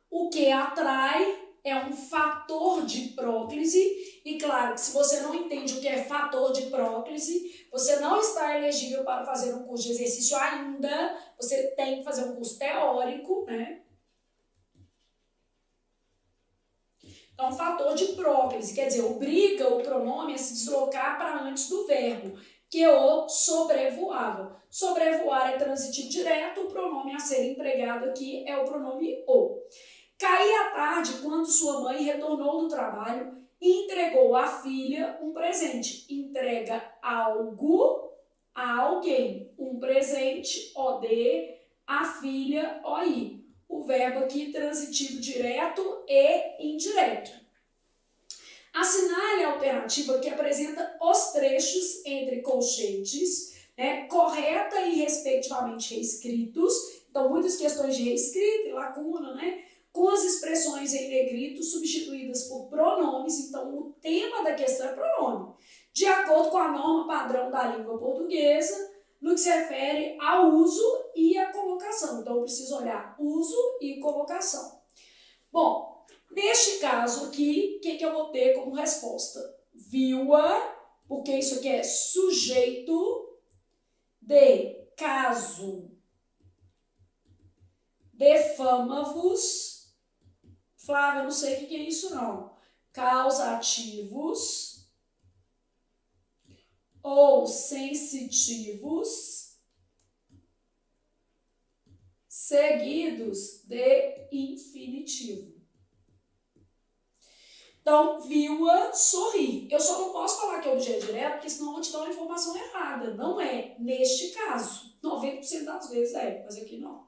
O que atrai é um fator de próclise. E claro que se você não entende o que é fator de próclise, você não está elegível para fazer um curso de exercício ainda. Você tem que fazer um curso teórico, né? Então, fator de próclise, quer dizer, obriga o pronome a se deslocar para antes do verbo, que o sobrevoava. Sobrevoar é transitivo direto, o pronome a ser empregado aqui é o pronome o. Caía à tarde quando sua mãe retornou do trabalho e entregou à filha um presente. Entrega algo a alguém. Um presente, OD, a filha, OI. O verbo aqui transitivo direto e indireto. Assinale a alternativa que apresenta os trechos entre colchetes, né, correta e respectivamente reescritos. Então, muitas questões de reescrita e lacuna, né? Com as expressões em negrito substituídas por pronomes. Então, o tema da questão é pronome. De acordo com a norma padrão da língua portuguesa, no que se refere ao uso e à colocação. Então, eu preciso olhar uso e colocação. Bom, neste caso aqui, o que eu vou ter como resposta? Viu-a, porque isso aqui é sujeito de caso. Defâmavos. Flávia, eu não sei o que é isso não. Causativos ou sensitivos seguidos de infinitivo. Então, viu-a sorrir. Eu só não posso falar que é objeto direto, porque senão eu vou te dar uma informação errada. Não é neste caso. 90% das vezes é, mas aqui não.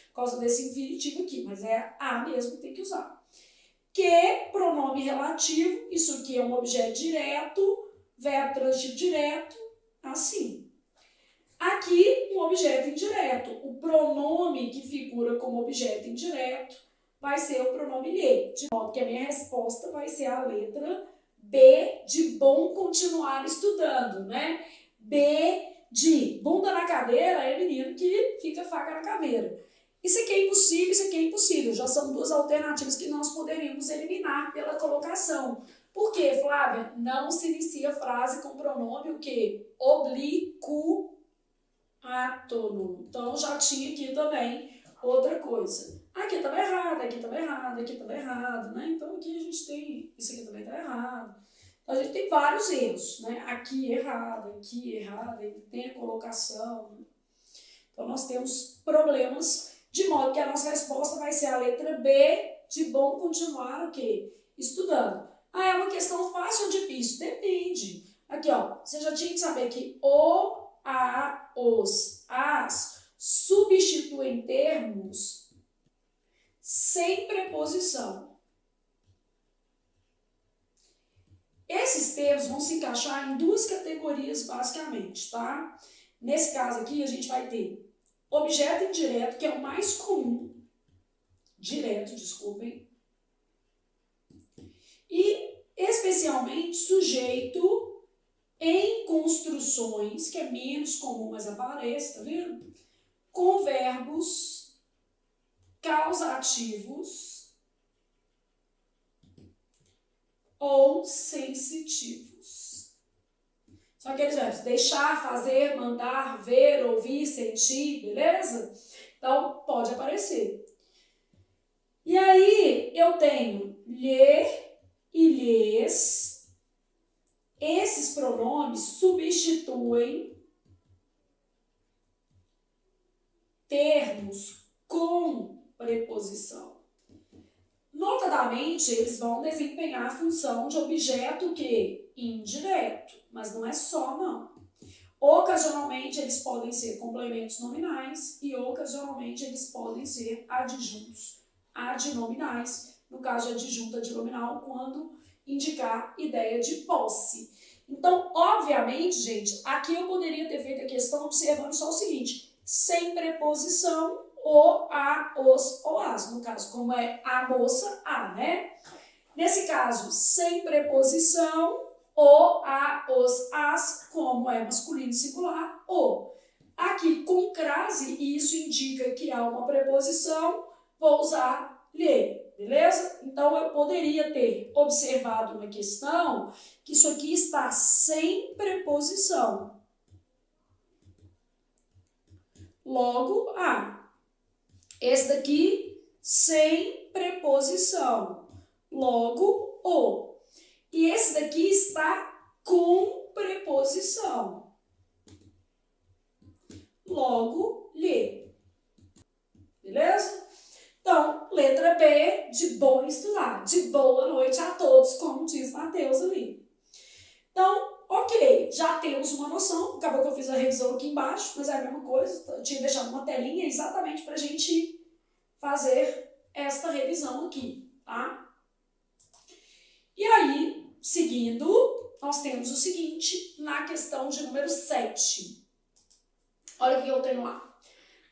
Por causa desse infinitivo aqui, mas é a mesmo que tem que usar. Que, pronome relativo, isso aqui é um objeto direto, verbo transitivo direto, assim. Aqui, um objeto indireto. O pronome que figura como objeto indireto vai ser o pronome lhe, de modo que a minha resposta vai ser a letra B de bom continuar estudando, né? B de bunda na cadeira é menino que fica faca na caveira. Isso aqui é impossível, isso aqui é impossível. Já são duas alternativas que nós poderíamos eliminar pela colocação. Por quê, Flávia? Não se inicia frase com pronome o quê? Oblíquo átono. Então, já tinha aqui também outra coisa. Aqui estava errado, aqui estava errado, aqui estava errado, né? Então aqui a gente tem, isso aqui também está errado. Então a gente tem vários erros, né? Aqui errado, aí tem a colocação. Né? Então nós temos problemas, de modo que a nossa resposta vai ser a letra B, de bom continuar o quê? Estudando. Ah, é uma questão fácil ou difícil? Depende. Aqui, ó, você já tinha que saber que o, a, os, as substituem termos sem preposição. Esses termos vão se encaixar em duas categorias, basicamente, tá? Nesse caso aqui, a gente vai ter objeto indireto, que é o mais comum, direto, desculpem, e especialmente sujeito em construções, que é menos comum, mas aparece, tá vendo? Com verbos causativos ou sensitivos. São aqueles verbos deixar, fazer, mandar, ver, ouvir, sentir, beleza? Então, pode aparecer. E aí, eu tenho lhe e lhes. Esses pronomes substituem termos com preposição. Notadamente, eles vão desempenhar a função de objeto que indireto, mas não é só, não. Ocasionalmente, eles podem ser complementos nominais e ocasionalmente eles podem ser adjuntos adnominais, no caso de adjunto adnominal, quando indicar ideia de posse. Então, obviamente, gente, aqui eu poderia ter feito a questão observando só o seguinte, sem preposição, o, a, os ou as. No caso, como é a moça, a, né? Nesse caso, sem preposição, o, a, os, as, como é masculino singular, o. Aqui, com crase, e isso indica que há uma preposição, vou usar lhe, beleza? Então, eu poderia ter observado uma questão que isso aqui está sem preposição. Logo, a. Esse daqui, sem preposição. Logo, o. E esse daqui está com preposição. Logo, lhe. Beleza? Então, letra B, de bom estudar. De boa noite a todos, como diz Mateus ali. Então, ok, já temos uma noção. Acabou que eu fiz a revisão aqui embaixo, mas é a mesma coisa. Eu tinha deixado uma telinha exatamente para a gente fazer esta revisão aqui, tá? E aí, seguindo, nós temos o seguinte, na questão de número 7. Olha o que eu tenho lá.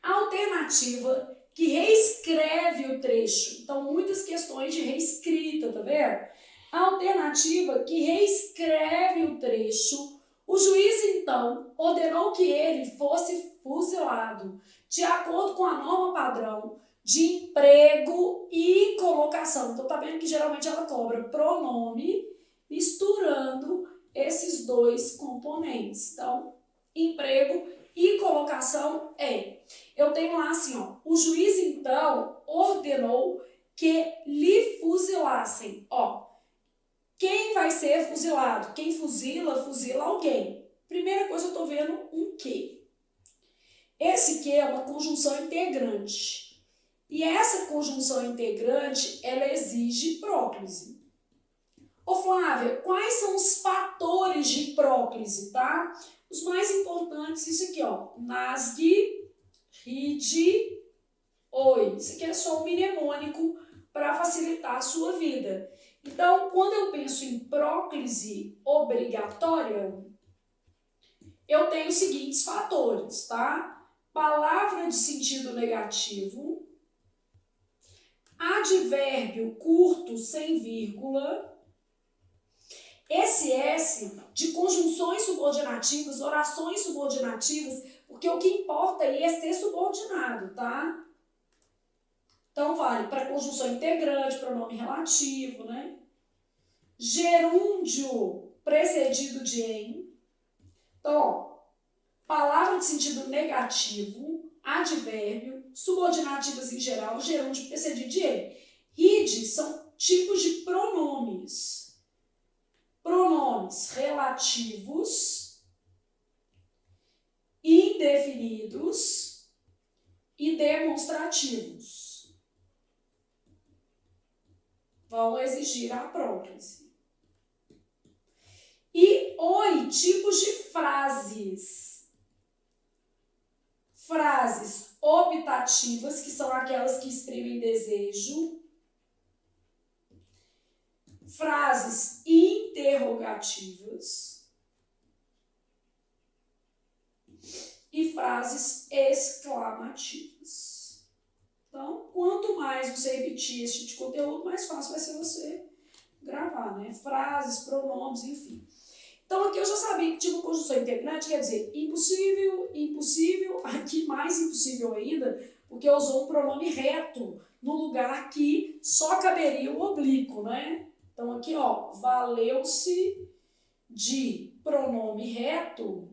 A alternativa que reescreve o trecho. Então, muitas questões de reescrita, tá vendo? A alternativa que reescreve o trecho. O juiz, então, ordenou que ele fosse fuzilado de acordo com a norma padrão de emprego e colocação. Então, tá vendo que geralmente ela cobra pronome misturando esses dois componentes. Então, emprego e colocação é. Eu tenho lá assim, ó, o juiz, então, ordenou que lhe fuzilassem. Ó, quem vai ser fuzilado? Quem fuzila, fuzila alguém. Primeira coisa, eu tô vendo um que. Esse que é uma conjunção integrante. E essa conjunção integrante, ela exige próclise. Ô Flávia, quais são os fatores de próclise, tá? Os mais importantes, isso aqui, ó. Nasge, ride, oi. Isso aqui é só um mnemônico para facilitar a sua vida. Então, quando eu penso em próclise obrigatória, eu tenho os seguintes fatores, tá? Palavra de sentido negativo, advérbio curto sem vírgula, esse S de conjunções subordinativas, orações subordinativas, porque o que importa aí é ser subordinado, tá? Então, vale para conjunção integrante, pronome relativo, né? Gerúndio precedido de em. Então, ó, palavra de sentido negativo, advérbio, subordinativas em geral, o gerúndio precedido de ele. Id são tipos de pronomes. Pronomes relativos, indefinidos e demonstrativos. Vão exigir a próclise. E tipos de frases. Frases optativas, que são aquelas que exprimem desejo. Frases interrogativas. E frases exclamativas. Então, quanto mais você repetir esse tipo de conteúdo, mais fácil vai ser você gravar, né? Frases, pronomes, enfim. Então, aqui eu já sabia que tinha uma conjunção integrante, quer dizer, impossível, impossível, aqui mais impossível ainda, porque usou um pronome reto no lugar que só caberia o oblíquo, né? Então, aqui, ó, valeu-se de pronome reto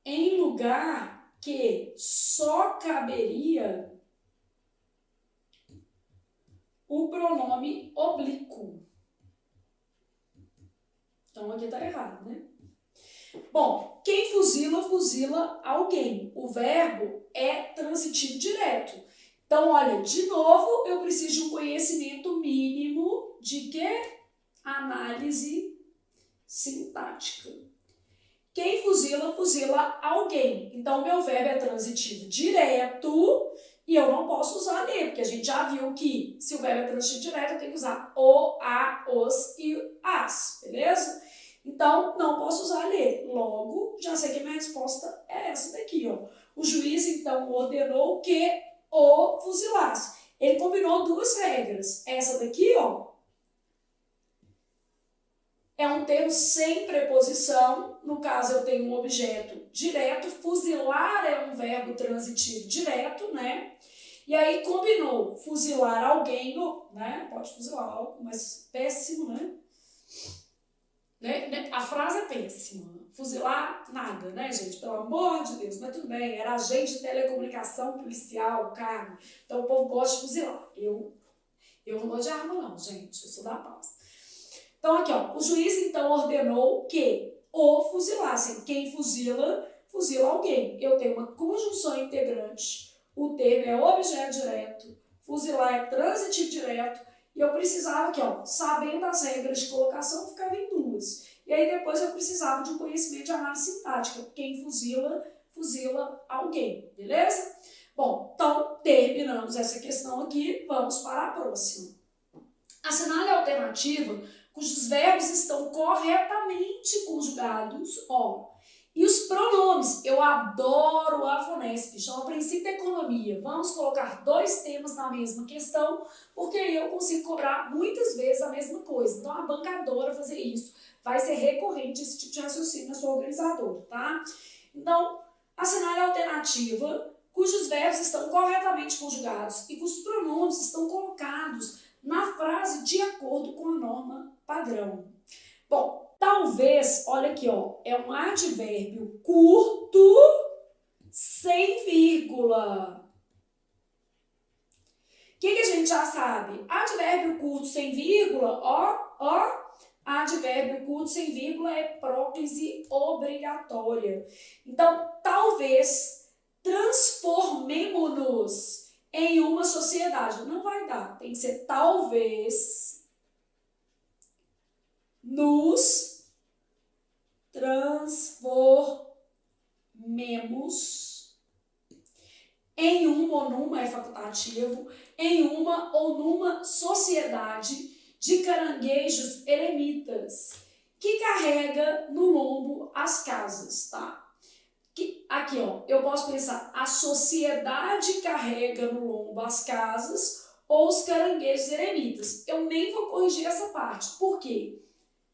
em lugar que só caberia o pronome oblíquo. Então, aqui tá errado, né? Bom, quem fuzila, fuzila alguém. O verbo é transitivo direto. Então, olha, de novo, eu preciso de um conhecimento mínimo de quê? Análise sintática. Quem fuzila, fuzila alguém. Então, meu verbo é transitivo direto e eu não posso usar ler, porque a gente já viu que se o verbo é transitivo direto, eu tenho que usar o, a, os e as, beleza? Então, não posso usar ler. Logo, já sei que a minha resposta é essa daqui, ó. O juiz, então, ordenou que o fuzilasse. Ele combinou duas regras. Essa daqui, ó, é um termo sem preposição. No caso, eu tenho um objeto direto. Fuzilar é um verbo transitivo direto, né? E aí, combinou fuzilar alguém, né? Pode fuzilar algo, mas péssimo, né? A frase é péssima. Fuzilar, nada, né, gente? Pelo amor de Deus, mas tudo bem. Era agente de telecomunicação, policial, cargo. Então, o povo gosta de fuzilar. Eu não gosto de arma, não, gente. Eu sou da paz. Então, aqui, ó. O juiz, então, ordenou que o fuzilassem. Quem fuzila, fuzila alguém. Eu tenho uma conjunção integrante. O termo é objeto direto. Fuzilar é transitivo direto. E eu precisava aqui, ó, sabendo as regras de colocação, ficava em duas. E aí depois eu precisava de um conhecimento de análise sintática. Quem fuzila, fuzila alguém, beleza? Bom, então terminamos essa questão aqui, vamos para a próxima. Assinale a alternativa cujos verbos estão corretamente conjugados, ó. E os pronomes, eu adoro a FUNESP, chama princípio da economia. Vamos colocar dois temas na mesma questão, porque aí eu consigo cobrar muitas vezes a mesma coisa. Então, a banca adora fazer isso. Vai ser recorrente esse tipo de raciocínio na sua organizadora, tá? Então, assinale a alternativa cujos verbos estão corretamente conjugados e cujos pronomes estão colocados na frase de acordo com a norma padrão. Bom, talvez, olha aqui, ó, é um advérbio curto sem vírgula. O que a gente já sabe? Advérbio curto sem vírgula, ó, advérbio curto sem vírgula é próclise obrigatória. Então, talvez transformemo-nos em uma sociedade. Não vai dar, tem que ser talvez nos transformemos em uma ou numa, é facultativo, em uma ou numa sociedade de caranguejos eremitas que carrega no lombo as casas, tá? Aqui, ó, eu posso pensar, a sociedade carrega no lombo as casas ou os caranguejos eremitas. Eu nem vou corrigir essa parte. Por quê?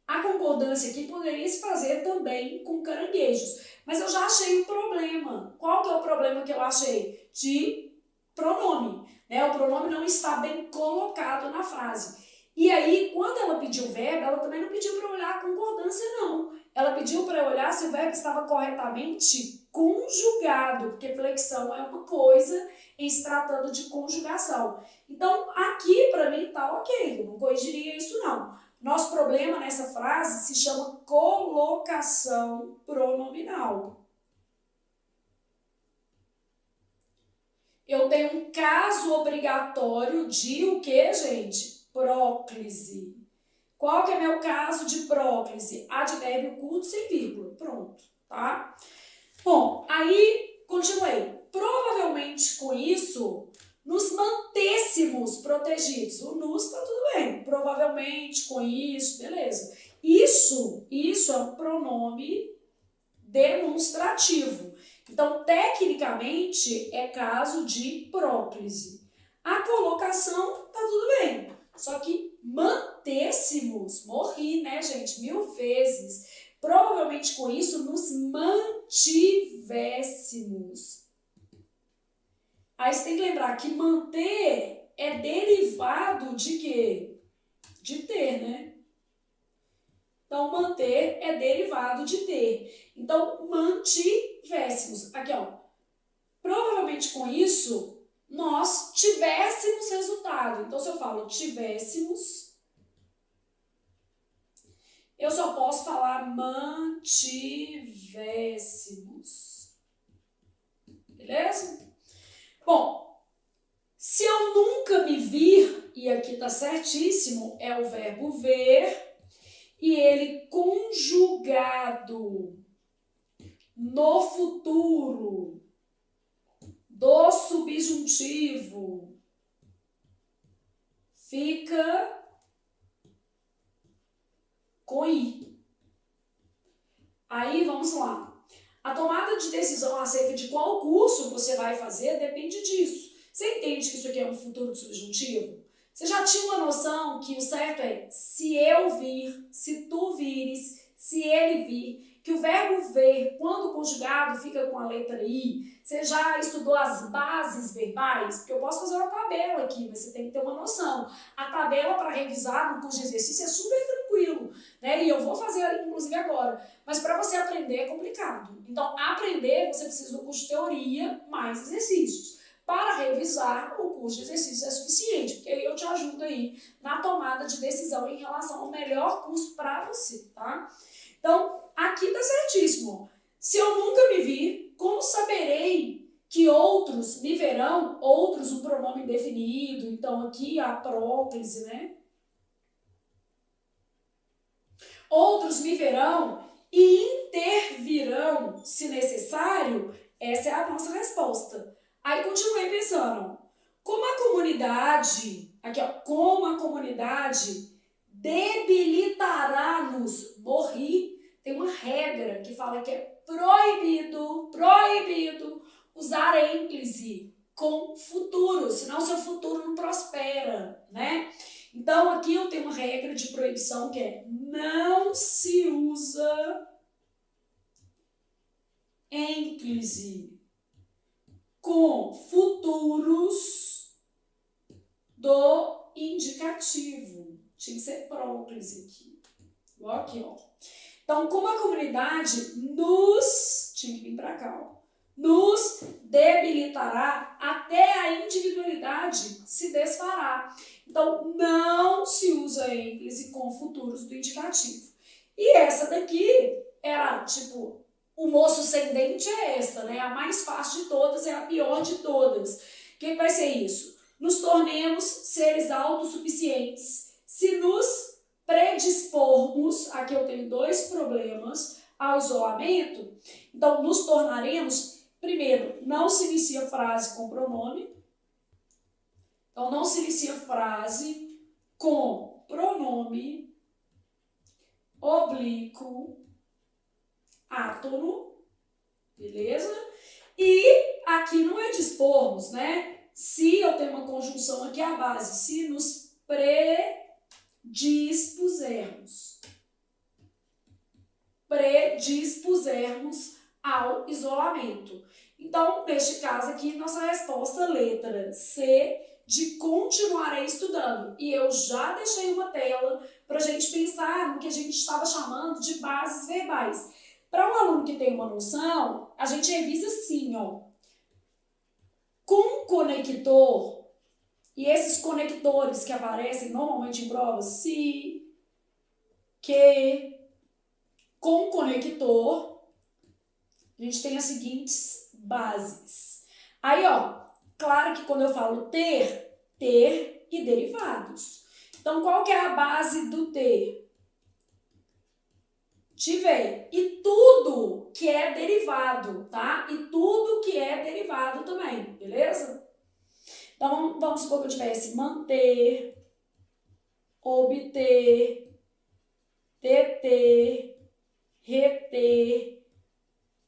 A concordância aqui poderia se fazer também com caranguejos, mas eu já achei um problema. Qual que é o problema que eu achei? De pronome, né? O pronome não está bem colocado na frase. E aí, quando ela pediu verbo, ela também não pediu para olhar a concordância, não. Ela pediu para eu olhar se o verbo estava corretamente conjugado, porque flexão é uma coisa em se tratando de conjugação. Então, aqui para mim tá ok, eu não corrigiria isso não. Nosso problema nessa frase se chama colocação pronominal. Eu tenho um caso obrigatório de o que, gente? Próclise. Qual que é meu caso de próclise? Advérbio curto sem vírgula. Pronto, tá? Bom, aí continuei. Provavelmente com isso, nos mantêssemos protegidos. O nos tá tudo bem. Provavelmente com isso, beleza. Isso é um pronome demonstrativo. Então, tecnicamente, é caso de próclise. A colocação, tá tudo bem. Só que mantêssemos, morri, né, gente, 1000 vezes. Provavelmente com isso, nos mantivéssemos. Aí você tem que lembrar que manter é derivado de quê? De ter, né? Então, manter é derivado de ter. Então, mantivéssemos. Aqui, ó. Provavelmente com isso, nós tivéssemos resultado. Então, se eu falo tivéssemos, eu só posso falar mantivéssemos. Beleza? Bom, se eu nunca me vir, e aqui tá certíssimo, é o verbo ver, e ele conjugado no futuro do subjuntivo fica com i. Aí vamos lá. A tomada de decisão acerca de qual curso você vai fazer depende disso. Você entende que isso aqui é um futuro do subjuntivo? Você já tinha uma noção que o certo é se eu vir, se tu vires, se ele vir, que o verbo ver, quando conjugado, fica com a letra I. Você já estudou as bases verbais? Porque eu posso fazer uma tabela aqui, mas você tem que ter uma noção. A tabela para revisar no curso de exercício é super tranquilo, né? E eu vou fazer, inclusive, agora. Mas para você aprender é complicado. Então, aprender, você precisa do curso de teoria mais exercícios. Para revisar, o curso de exercício é suficiente, porque aí eu te ajudo aí na tomada de decisão em relação ao melhor curso para você, tá? Então, aqui tá certíssimo. Se eu nunca me vi, como saberei que outros me verão? Outros, um pronome indefinido, então aqui a próclise, né? Outros me verão e intervirão, se necessário. Essa é a nossa resposta. Aí continuei pensando, como a comunidade, aqui ó, como a comunidade debilitará-nos, morri, tem uma regra que fala que é proibido usar ênclise com futuro, senão seu futuro não prospera, né? Então aqui eu tenho uma regra de proibição que é não se usa ênclise com futuros do indicativo. Tinha que ser próclise aqui. Igual aqui, ó. Então, como a comunidade nos... Tinha que vir pra cá, ó. Nos debilitará até a individualidade se desfará. Então, não se usa ênclise com futuros do indicativo. E essa daqui era, tipo... O moço sem dente é essa, né? A mais fácil de todas, é a pior de todas. O que vai ser isso? Nos tornemos seres autossuficientes se nos predispormos, aqui eu tenho 2 problemas, ao isolamento. Então, nos tornaremos, primeiro, não se inicia frase com pronome. Então, não se inicia frase com pronome oblíquo átono, beleza? E aqui não é dispormos, né? Se eu tenho uma conjunção aqui, a base, se nos predispusermos ao isolamento. Então, neste caso aqui, nossa resposta, letra C, de continuarei estudando. E eu já deixei uma tela para a gente pensar no que a gente estava chamando de bases verbais. Para um aluno que tem uma noção, a gente revisa assim, ó. Com conector, e esses conectores que aparecem normalmente em provas, se, que, com conector, a gente tem as seguintes bases. Aí, ó, claro que quando eu falo ter e derivados. Então, qual que é a base do ter? Tiver. E tudo que é derivado, tá? E tudo que é derivado também, beleza? Então, vamos supor que eu tivesse manter, obter, deter, reter,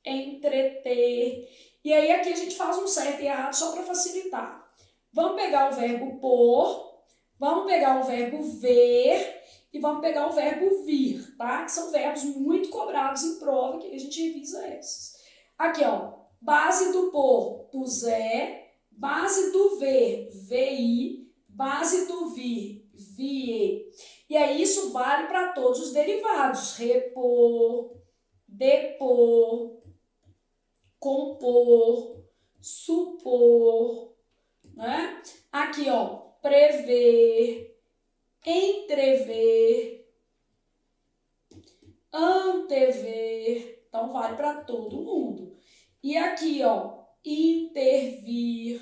entreter. E aí aqui a gente faz um certo e errado só para facilitar. Vamos pegar o verbo por, vamos pegar o verbo ver e vamos pegar o verbo vir, tá? Que são verbos muito cobrados em prova, que a gente revisa esses. Aqui, ó, base do por, puser, base do ver, vi, base do vir, vie. E aí isso vale para todos os derivados, repor, depor, compor, supor, né? Aqui, ó, prever, entrever, antever, então vale para todo mundo. E aqui, ó, intervir,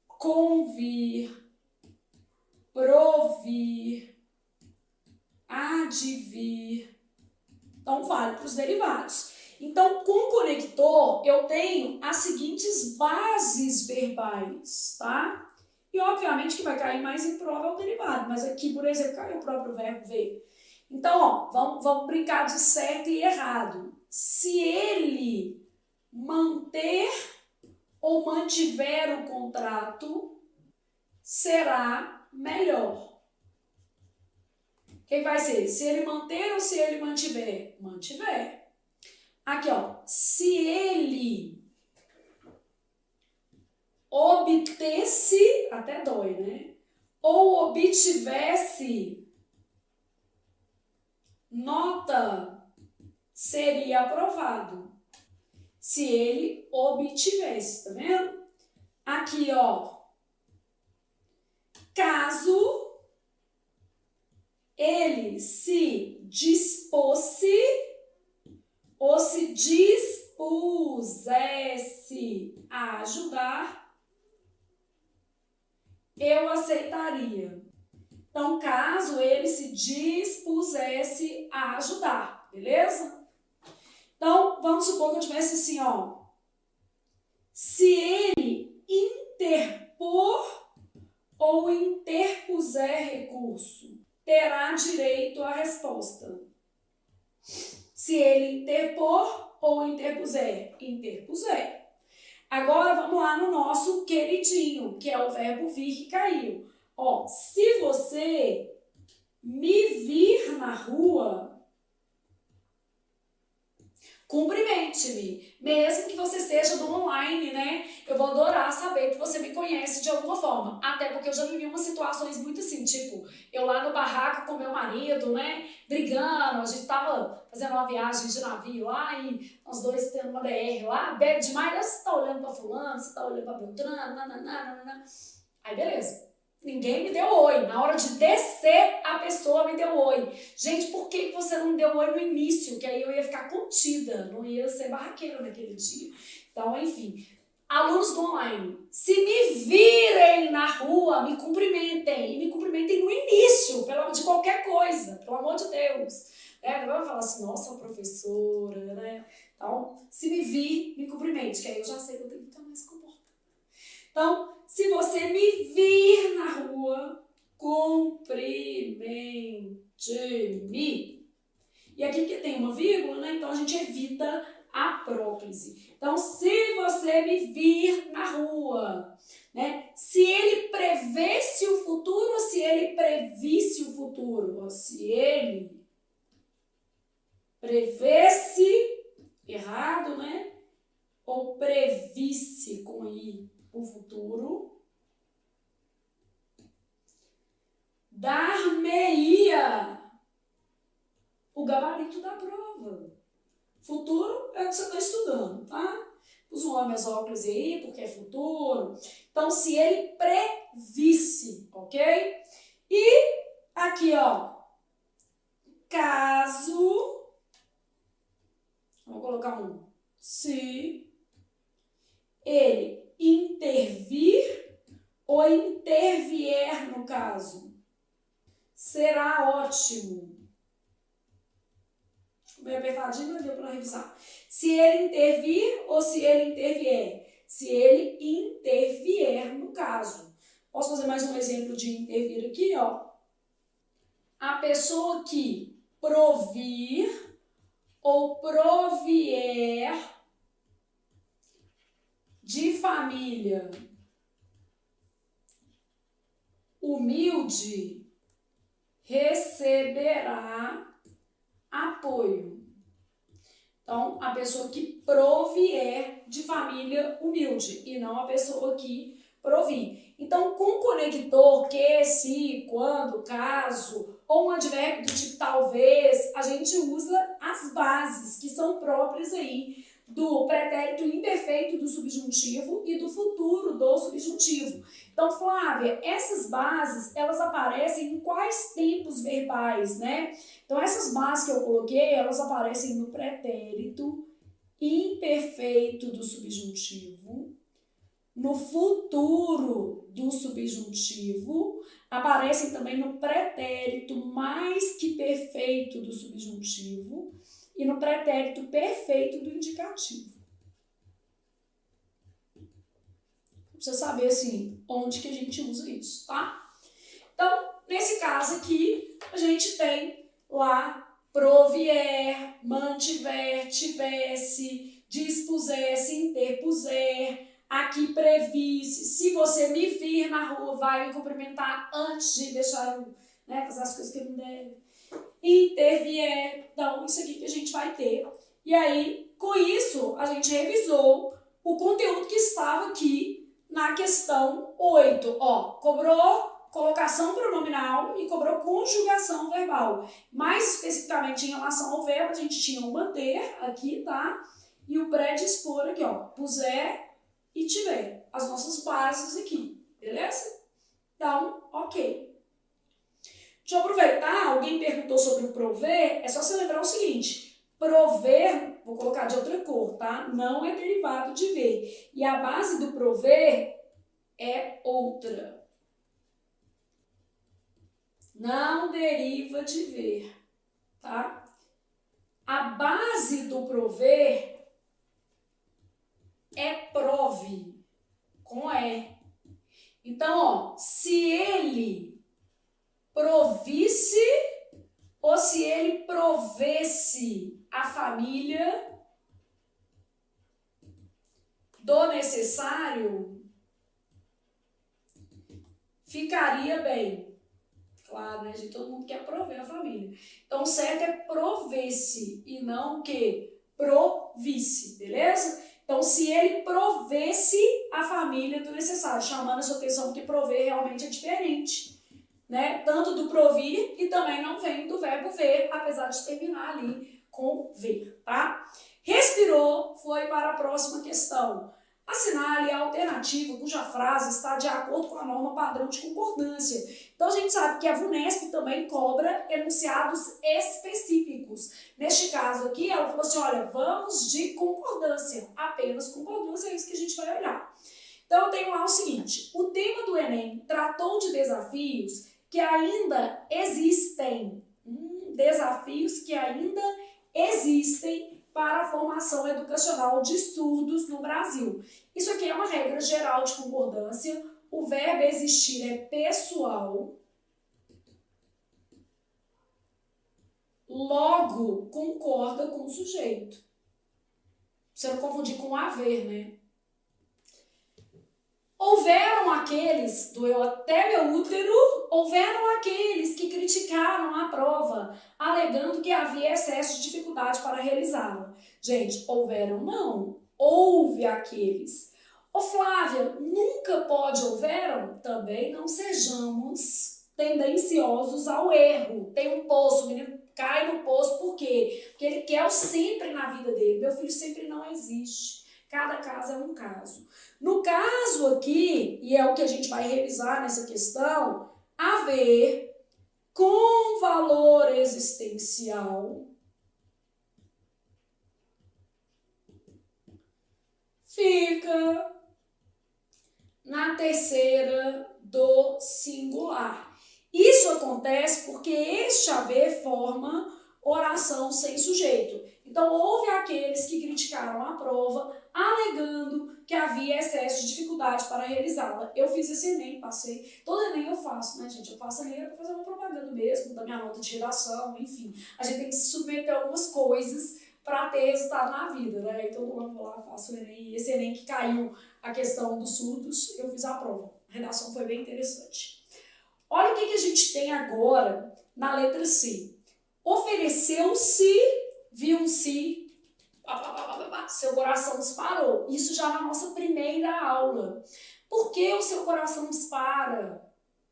convir, provir, advir, então vale para os derivados. Então, com conector, eu tenho as seguintes bases verbais, tá? E, obviamente, que vai cair mais em prova é o derivado, mas aqui, por exemplo, caiu o próprio verbo ver. Então, ó, vamos brincar de certo e errado. Se ele manter ou mantiver o contrato, será melhor. O que vai ser? Se ele manter ou se ele mantiver? Mantiver. Aqui, ó, se ele obtesse, até dói, né? Ou obtivesse nota, seria aprovado. Se ele obtivesse, tá vendo? Aqui, ó, caso ele se dispôsse ou se dispusesse a ajudar, eu aceitaria. Então, caso ele se dispusesse a ajudar, beleza? Então, vamos supor que eu tivesse assim, ó. Se ele interpor ou interpuser recurso, terá direito à resposta. Se ele interpor ou interpuser, interpuser. Agora vamos lá no nosso queridinho, que é o verbo vir que caiu. Ó, se você me vir na rua, cumprimente-me, mesmo que você seja do online, né? Eu vou adorar saber que você me conhece de alguma forma, até porque eu já vivi umas situações muito assim, tipo, eu lá no barraco com meu marido, né? Brigando, a gente tava fazendo uma viagem de navio lá e nós dois tendo uma DR lá, bebe demais, você tá olhando pra fulano, você tá olhando pra Beltrano, nananana. Aí beleza. Ninguém me deu oi. Na hora de descer, a pessoa me deu oi. Gente, por que você não deu oi no início? Que aí eu ia ficar contida, não ia ser barraqueira naquele dia. Então, enfim. Alunos do online, se me virem na rua, me cumprimentem. E me cumprimentem no início, de qualquer coisa, pelo amor de Deus. Não vai falar assim, nossa, professora, né? Então, se me vir, me cumprimente, que aí eu já sei que eu tenho que ficar mais comportada. Então, se você me vir na rua, cumprimente-me. E aqui que tem uma vírgula, né? Então a gente evita a próclise. Então, se você me vir na rua, né? Se ele prevesse o futuro ou se ele previsse o futuro? Se ele prevesse, errado, né? Ou previsse com I o futuro, dar-me-ia o gabarito da prova. Futuro é o que você está estudando, tá? Usa um óculos aí, porque é futuro. Então, se ele previsse, ok? E aqui, ó, caso, vamos colocar se ele intervir ou intervier no caso, será ótimo. Bem apertadinho, mas deu para revisar. Se ele intervir ou se ele intervier. Se ele intervier no caso. Posso fazer mais um exemplo de intervir aqui, ó. A pessoa que provir ou provier de família humilde receberá apoio. Então, a pessoa que provier de família humilde e não a pessoa que provir. Então, com conector, que, se, quando, caso, ou um advérbio do tipo talvez, a gente usa as bases que são próprias aí do pretérito imperfeito do subjuntivo e do futuro do subjuntivo. Então, Flávia, essas bases, elas aparecem em quais tempos verbais, né? Então, essas bases que eu coloquei, elas aparecem no pretérito imperfeito do subjuntivo, no futuro do subjuntivo, aparecem também no pretérito mais que perfeito do subjuntivo e no pretérito perfeito do indicativo. Pra você saber, assim, onde que a gente usa isso, tá? Então, nesse caso aqui, a gente tem lá provier, mantiver, tivesse, dispusesse, interpuser, aqui previsse, se você me vir na rua, vai me cumprimentar antes de deixar eu, né, fazer as coisas que eu não deve. Intervier, então isso aqui que a gente vai ter. E aí, com isso, a gente revisou o conteúdo que estava aqui na questão 8. Ó, cobrou colocação pronominal e cobrou conjugação verbal. Mais especificamente em relação ao verbo, a gente tinha o manter aqui, tá? E o predispor aqui, ó, puser e tiver. As nossas bases aqui, beleza? Então, ok. Deixa eu aproveitar, alguém perguntou sobre o prover, é só você lembrar o seguinte, prover, vou colocar de outra cor, tá? Não é derivado de ver. E a base do prover é outra. Não deriva de ver, tá? A base do prover é prove, com E. Então, ó, se ele provisse ou se ele provesse a família do necessário, ficaria bem. Claro, né, gente? Todo mundo quer prover a família. Então, o certo é provesse e não o quê? Provisse, beleza? Então, se ele provesse a família do necessário, chamando a sua atenção porque prover realmente é diferente, né? Tanto do provir e também não vem do verbo ver, apesar de terminar ali com ver, tá? Respirou, foi para a próxima questão. Assinale a alternativa cuja frase está de acordo com a norma padrão de concordância. Então, a gente sabe que a VUNESP também cobra enunciados específicos. Neste caso aqui, ela falou assim, olha, vamos de concordância, apenas concordância, é isso que a gente vai olhar. Então, eu tenho lá o seguinte, o tema do Enem tratou de desafios que ainda existem, desafios que ainda existem para a formação educacional de surdos no Brasil. Isso aqui é uma regra geral de concordância. O verbo existir é pessoal. Logo, concorda com o sujeito. Você não confundir com haver, né? Houveram aqueles, doeu até meu útero, houveram aqueles que criticaram a prova, alegando que havia excesso de dificuldade para realizá-la. Gente, houveram não, houve aqueles. Ô Flávia, nunca pode houveram? Também não sejamos tendenciosos ao erro. Tem um poço, o menino cai no poço, por quê? Porque ele quer o sempre na vida dele. Meu filho sempre não existe. Cada caso é um caso. No caso aqui, e é o que a gente vai revisar nessa questão, haver com valor existencial fica na terceira do singular. Isso acontece porque este haver forma oração sem sujeito. Então, houve aqueles que criticaram a prova, alegando que havia excesso de dificuldade para realizá-la. Eu fiz esse Enem, passei. Todo Enem eu faço, né, gente? Eu faço Enem para fazer uma propaganda mesmo, da minha nota de redação, enfim. A gente tem que se submeter a algumas coisas para ter resultado na vida, né? Então, eu vou lá, faço o Enem. E esse Enem que caiu a questão dos surdos, eu fiz a prova. A redação foi bem interessante. Olha o que a gente tem agora na letra C. Ofereceu-se, viu-se, seu coração disparou. Isso já na nossa primeira aula. Por que o seu coração dispara?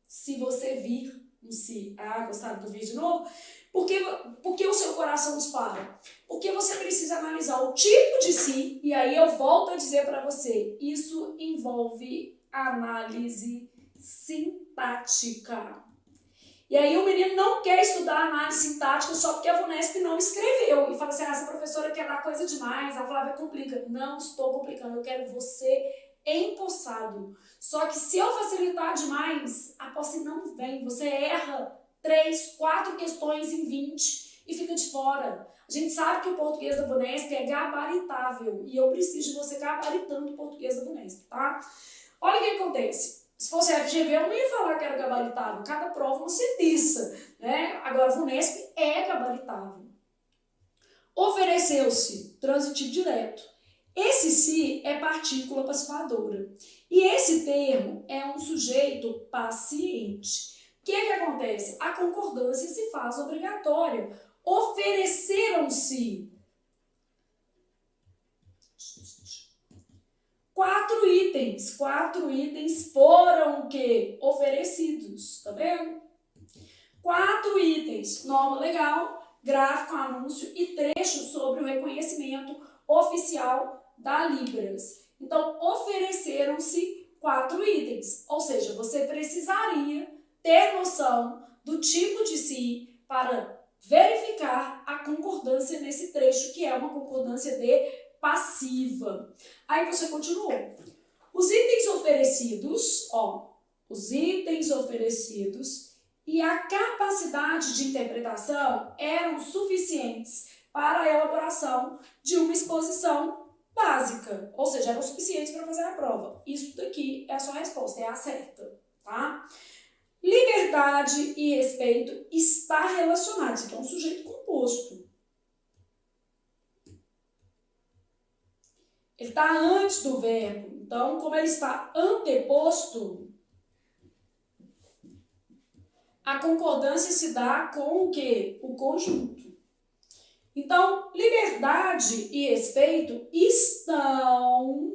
Se você vir um si. Ah, gostaram do vídeo de novo? Por que o seu coração dispara? Porque você precisa analisar o tipo de si, e aí eu volto a dizer para você, isso envolve análise sintática. E aí o menino não quer estudar análise sintática só porque a VUNESP não escreveu. E fala assim, essa professora quer dar coisa demais, a Flávia complica. Não estou complicando, eu quero você empossado. Só que se eu facilitar demais, a posse não vem. Você erra 3, 4 questões em 20 e fica de fora. A gente sabe que o português da VUNESP é gabaritável. E eu preciso de você gabaritando o português da VUNESP, tá? Olha o que acontece. Se fosse FGV, eu não ia falar que era gabaritável. Cada prova é uma sentença, né? Agora, a VUNESP é gabaritável. Ofereceu-se, transitivo direto. Esse se é partícula passivadora. E esse termo é um sujeito paciente. O que acontece? A concordância se faz obrigatória. Ofereceram-se 4 itens. 4 itens foram o quê? Oferecidos. Tá vendo? 4 itens. Norma legal, gráfico, anúncio e trecho sobre o reconhecimento oficial da Libras. Então, ofereceram-se 4 itens. Ou seja, você precisaria ter noção do tipo de si para verificar a concordância nesse trecho, que é uma concordância de passiva. Aí você continuou. Os itens oferecidos, os itens oferecidos e a capacidade de interpretação eram suficientes para a elaboração de uma exposição básica, ou seja, eram suficientes para fazer a prova. Isso daqui é a sua resposta, é a certa, tá? Liberdade e respeito está relacionado, isso aqui é um sujeito composto. Ele está antes do verbo. Então, como ele está anteposto, a concordância se dá com o quê? O conjunto. Então, liberdade e respeito estão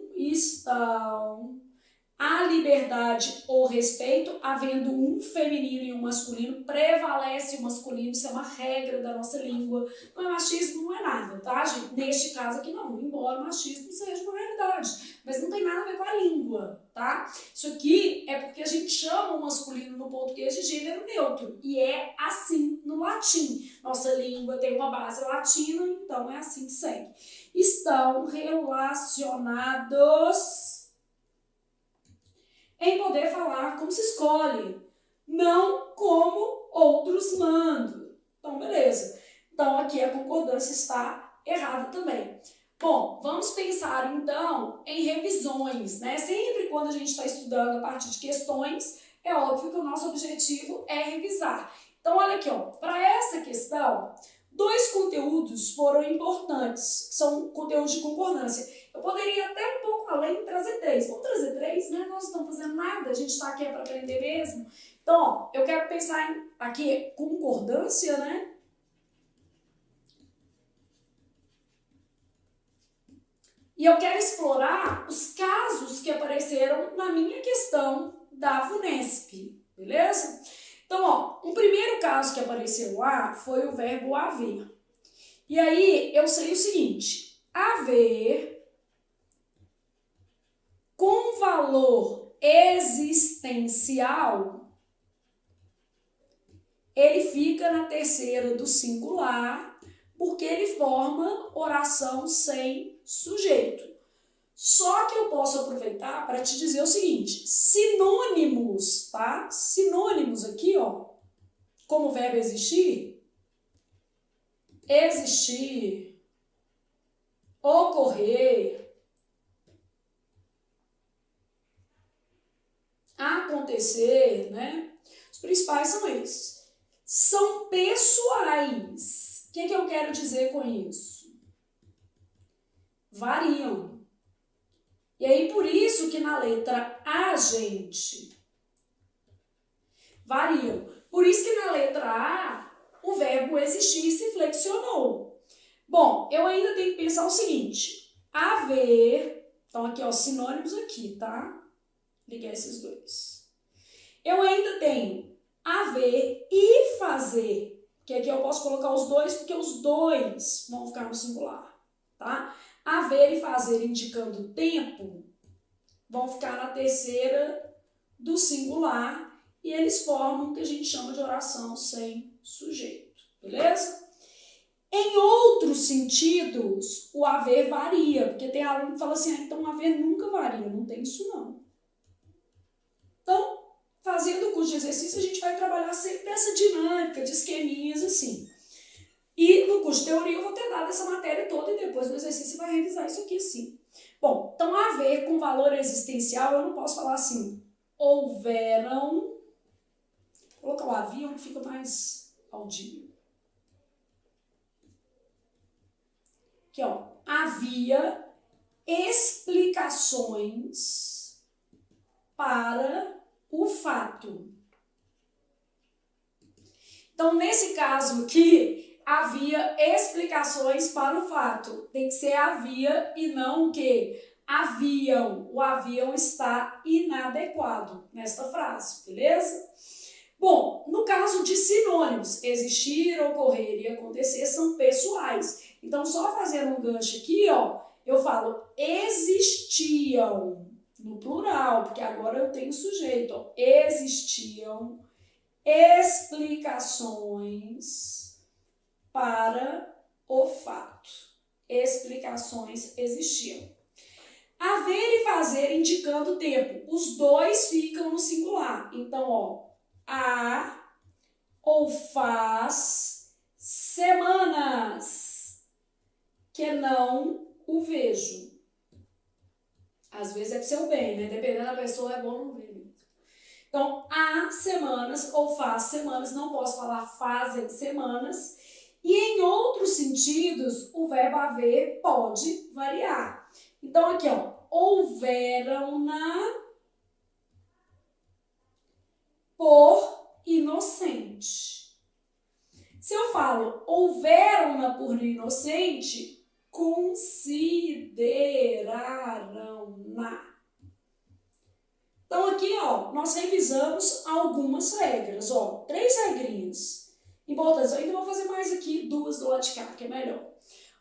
a liberdade ou respeito, havendo um feminino e um masculino, prevalece o masculino, isso é uma regra da nossa língua. Não é machismo, não é nada, tá, gente? Neste caso aqui não, embora o machismo seja uma realidade, mas não tem nada a ver com a língua, tá? Isso aqui é porque a gente chama o masculino no português de gênero neutro, e é assim no latim. Nossa língua tem uma base latina, então é assim que segue. Estão relacionados em poder falar como se escolhe, não como outros mandam. Então, beleza. Então, aqui a concordância está errada também. Bom, vamos pensar, então, em revisões, né? Sempre quando a gente está estudando a partir de questões, é óbvio que o nosso objetivo é revisar. Então, olha aqui, para essa questão, 2 conteúdos foram importantes, que são conteúdos de concordância. Eu poderia até um pouco além trazer 3. Vamos trazer 3, né? Nós não estamos fazendo nada, a gente está aqui para aprender mesmo. Então, eu quero pensar em aqui concordância, né? E eu quero explorar os casos que apareceram na minha questão da VUNESP, beleza? Então, ó, um primeiro caso que apareceu lá foi o verbo haver. E aí, eu sei o seguinte, haver com valor existencial, ele fica na terceira do singular, porque ele forma oração sem sujeito. Só que eu posso aproveitar para te dizer o seguinte, sinônimos, tá? Sinônimos aqui, ó, como o verbo existir, existir, ocorrer, acontecer, né? Os principais são esses. São pessoais. O que eu quero dizer com isso? Variam. E aí, por isso que na letra A, gente, variam. Por isso que na letra A, o verbo existir se flexionou. Bom, eu ainda tenho que pensar o seguinte, haver, então aqui ó, sinônimos aqui, tá? Ligar esses dois. Eu ainda tenho haver e fazer, que aqui eu posso colocar os dois, porque os dois vão ficar no singular, tá? Haver e fazer indicando tempo vão ficar na terceira do singular e eles formam o que a gente chama de oração sem sujeito, beleza? Em outros sentidos, o haver varia, porque tem aluno que fala assim, então o haver nunca varia, não tem isso não. Então, fazendo o curso de exercício, a gente vai trabalhar sempre essa dinâmica de esqueminhas assim. E no curso de teoria eu vou ter dado essa matéria toda e depois no exercício você vai revisar isso aqui assim. Bom, então haver com valor existencial, eu não posso falar assim, houveram, vou colocar o haviam que fica mais audível. Aqui, ó, havia explicações para o fato. Então, nesse caso aqui, havia explicações para o fato. Tem que ser havia e não o quê? Haviam. O haviam está inadequado nesta frase, beleza? Bom, no caso de sinônimos, existir, ocorrer e acontecer são pessoais. Então, só fazendo um gancho aqui, ó, eu falo existiam, no plural, porque agora eu tenho sujeito, ó, existiam explicações para o fato. Explicações existiam. Haver e fazer indicando o tempo. Os dois ficam no singular. Então, ó, há ou faz semanas que não o vejo. Às vezes é pro seu bem, né? Dependendo da pessoa, é bom não ver. Então, há semanas ou faz semanas, não posso falar fazem semanas. E em outros sentidos, o verbo haver pode variar. Então, aqui, ó, houveram-na por inocente. Se eu falo houveram-na por inocente, consideraram-na. Então, aqui, ó, nós revisamos algumas regras, ó, 3 regrinhas importantes. Eu ainda vou fazer mais aqui, 2 do lado de cá, que é melhor.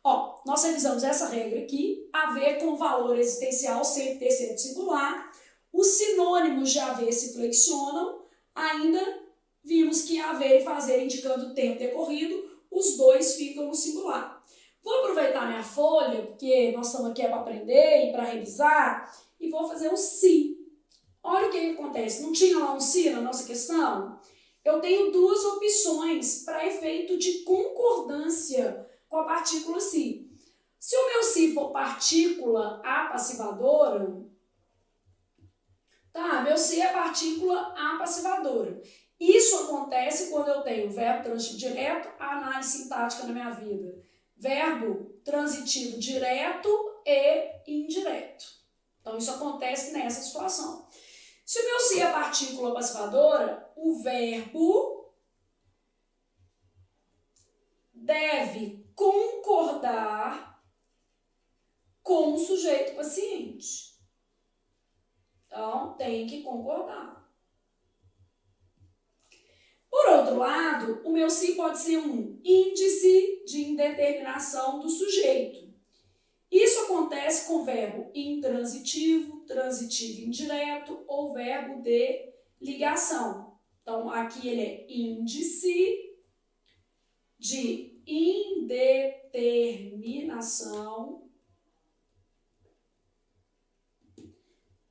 Ó, nós revisamos essa regra aqui, haver com valor existencial sempre terceiro singular. Os sinônimos de haver se flexionam. Ainda vimos que haver e fazer indicando o tempo decorrido, os dois ficam no singular. Vou aproveitar minha folha, porque nós estamos aqui para aprender e para revisar, e vou fazer o se. Olha o que acontece, não tinha lá um se na nossa questão? Eu tenho 2 opções para efeito de concordância com a partícula se. Se o meu se for partícula apassivadora, tá, meu se é partícula apassivadora. Isso acontece quando eu tenho verbo transitivo direto, a análise sintática na minha vida. Verbo transitivo direto e indireto. Então, isso acontece nessa situação. Se o meu se é partícula passiva-dora, o verbo deve concordar com o sujeito paciente. Então, tem que concordar. outro lado, o meu se pode ser um índice de indeterminação do sujeito. Isso acontece com verbo intransitivo, transitivo indireto ou verbo de ligação. Então, aqui ele é índice de indeterminação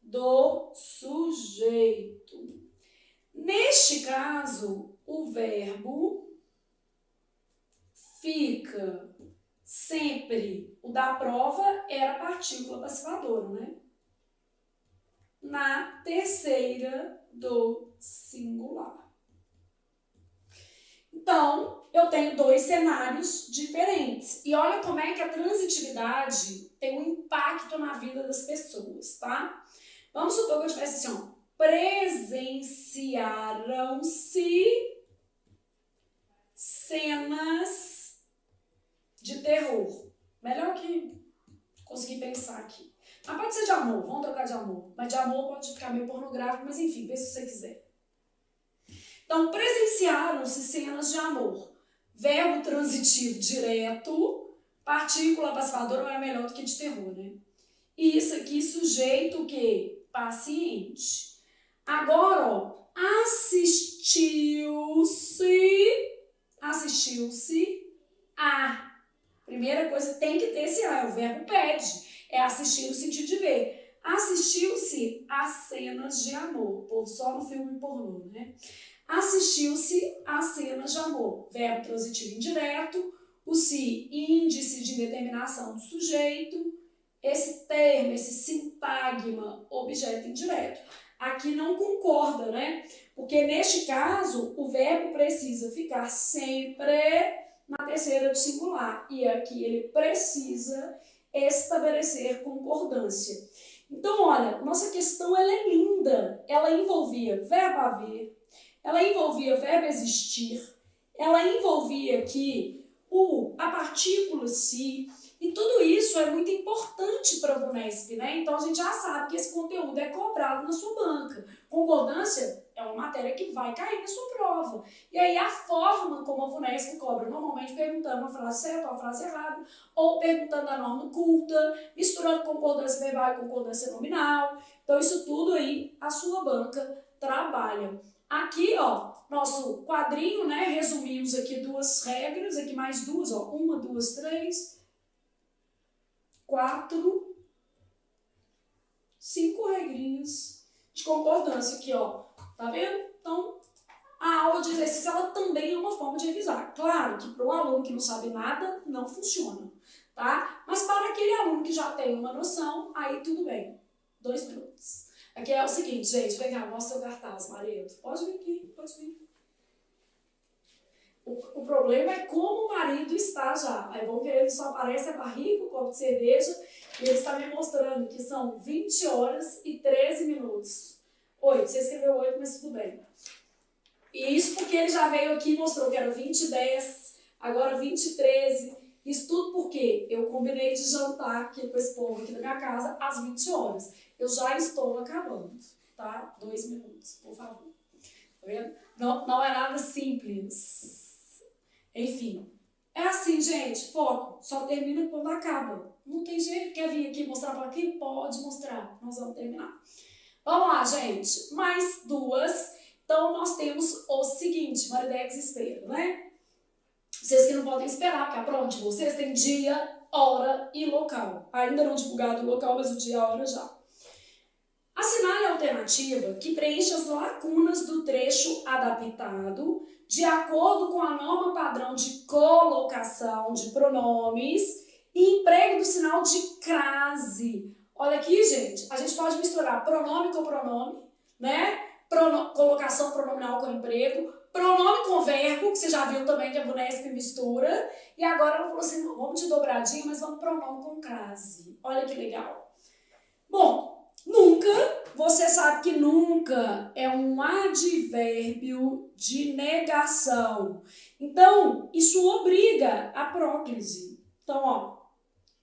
do sujeito. Neste caso, o verbo fica sempre, o da prova era a partícula passivadora, né? Na terceira do singular. Então, eu tenho dois cenários diferentes. E olha como é que a transitividade tem um impacto na vida das pessoas, tá? Vamos supor que eu tivesse assim, ó, presenciaram-se cenas de terror. Melhor que conseguir pensar aqui. Mas pode ser de amor, vamos trocar de amor. Mas de amor pode ficar meio pornográfico, mas enfim, pensa se você quiser. Então, presenciaram-se cenas de amor. Verbo transitivo direto, partícula passivadora não é melhor do que de terror, né? E isso aqui, sujeito o quê? Paciente. Agora, ó, assistiu-se a. Primeira coisa, tem que ter esse a, é o verbo pede. É assistir no sentido de ver. Assistiu-se a cenas de amor. Pô, só no filme pornô, né? Assistiu-se a cenas de amor. Verbo transitivo indireto. O se, índice de determinação do sujeito. Esse termo, esse sintagma, objeto indireto. Aqui não concorda, né? Porque neste caso, o verbo precisa ficar sempre na terceira do singular. E aqui ele precisa estabelecer concordância. Então, olha, nossa questão ela é linda. Ela envolvia verbo haver, ela envolvia verbo existir, ela envolvia aqui a partícula se, e tudo isso é muito importante para a VUNESP, né? Então a gente já sabe que esse conteúdo é cobrado na sua banca. Concordância é uma matéria que vai cair na sua prova. E aí a forma como a VUNESP cobra, normalmente perguntando uma frase certa ou uma frase errada, ou perguntando a norma culta, misturando concordância verbal e concordância nominal. Então isso tudo aí a sua banca trabalha. Aqui, ó, nosso quadrinho, né? Resumimos aqui duas regras, aqui mais duas, ó. 1, 2, 3, 4, 5 regrinhas de concordância aqui, ó. Tá vendo? Então, a aula de exercício, ela também é uma forma de revisar. Claro que para o aluno que não sabe nada, não funciona, tá? Mas para aquele aluno que já tem uma noção, aí tudo bem. 2 minutos. Aqui é o seguinte, gente, vem cá, mostra o cartaz, marido. Pode vir aqui, pode vir. O problema é como o marido está já. É bom que ele só aparece a barriga, o copo de cerveja, e ele está me mostrando que são 20 horas e 13 minutos. 8, você escreveu 8, mas tudo bem. E isso porque ele já veio aqui e mostrou que era 20 e 10, agora 20 e 13. Isso tudo porque eu combinei de jantar aqui com esse povo aqui da minha casa às 20 horas. Eu já estou acabando, tá? 2 minutos, por favor. Tá vendo? Não é nada simples. Enfim, é assim, gente, foco. Só termina quando acaba. Não tem jeito. Quer vir aqui mostrar para aqui? Pode mostrar. Nós vamos terminar. Vamos lá, gente. Mais 2. Então, nós temos o seguinte, Maridex espera, né? Vocês que não podem esperar, porque a prova de vocês tem dia, hora e local. Ainda não divulgado o local, mas o dia e a hora já. Assinale a alternativa que preenche as lacunas do trecho adaptado de acordo com a norma padrão de colocação de pronomes e emprego do sinal de crase. Olha aqui, gente, a gente pode misturar pronome com pronome, né? Colocação pronominal com emprego, pronome com verbo, que você já viu também que a VUNESP mistura, e agora ela falou assim, não, vamos de dobradinha, mas vamos pronome com crase. Olha que legal. Bom, nunca, você sabe que nunca é um advérbio de negação. Então, isso obriga a próclise. Então, ó,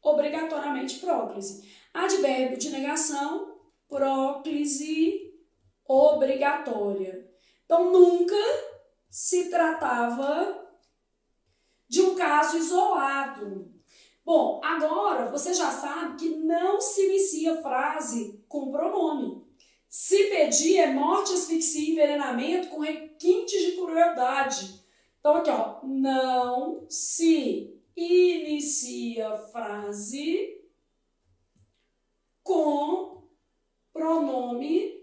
obrigatoriamente próclise. Advérbio de negação, próclise obrigatória. Então, nunca se tratava de um caso isolado. Bom, agora você já sabe que não se inicia frase com pronome. Se pedir é morte, asfixia e envenenamento com requintes de crueldade. Então aqui, ó, não se inicia frase com pronome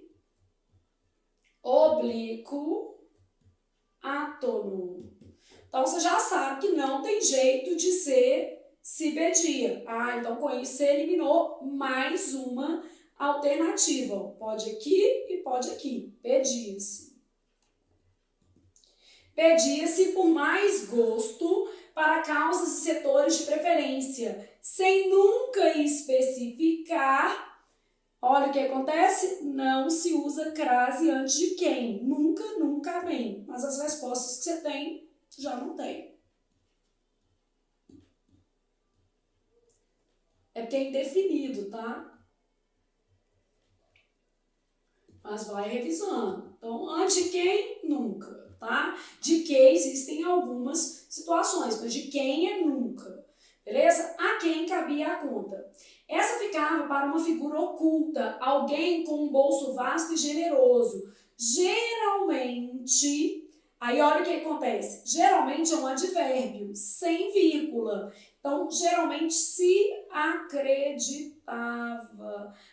oblíquo átono. Então você já sabe que não tem jeito de ser se pedia. Então com isso você eliminou mais uma alternativa. Pode aqui e pode aqui. Pedia-se. Pedia-se por mais gosto para causas e setores de preferência, sem nunca especificar. Olha o que acontece, não se usa crase antes de quem. Nunca, nunca bem. Mas as respostas que você tem, já não tem. É porque é indefinido, tá? Mas vai revisando. Então, antes de quem? Nunca, tá? De que existem algumas situações, mas de quem é nunca. Beleza? A quem cabia a conta. Essa ficava para uma figura oculta, alguém com um bolso vasto e generoso. Geralmente, aí olha o que acontece. Geralmente é um advérbio, sem vírgula. Então, geralmente se acreditava.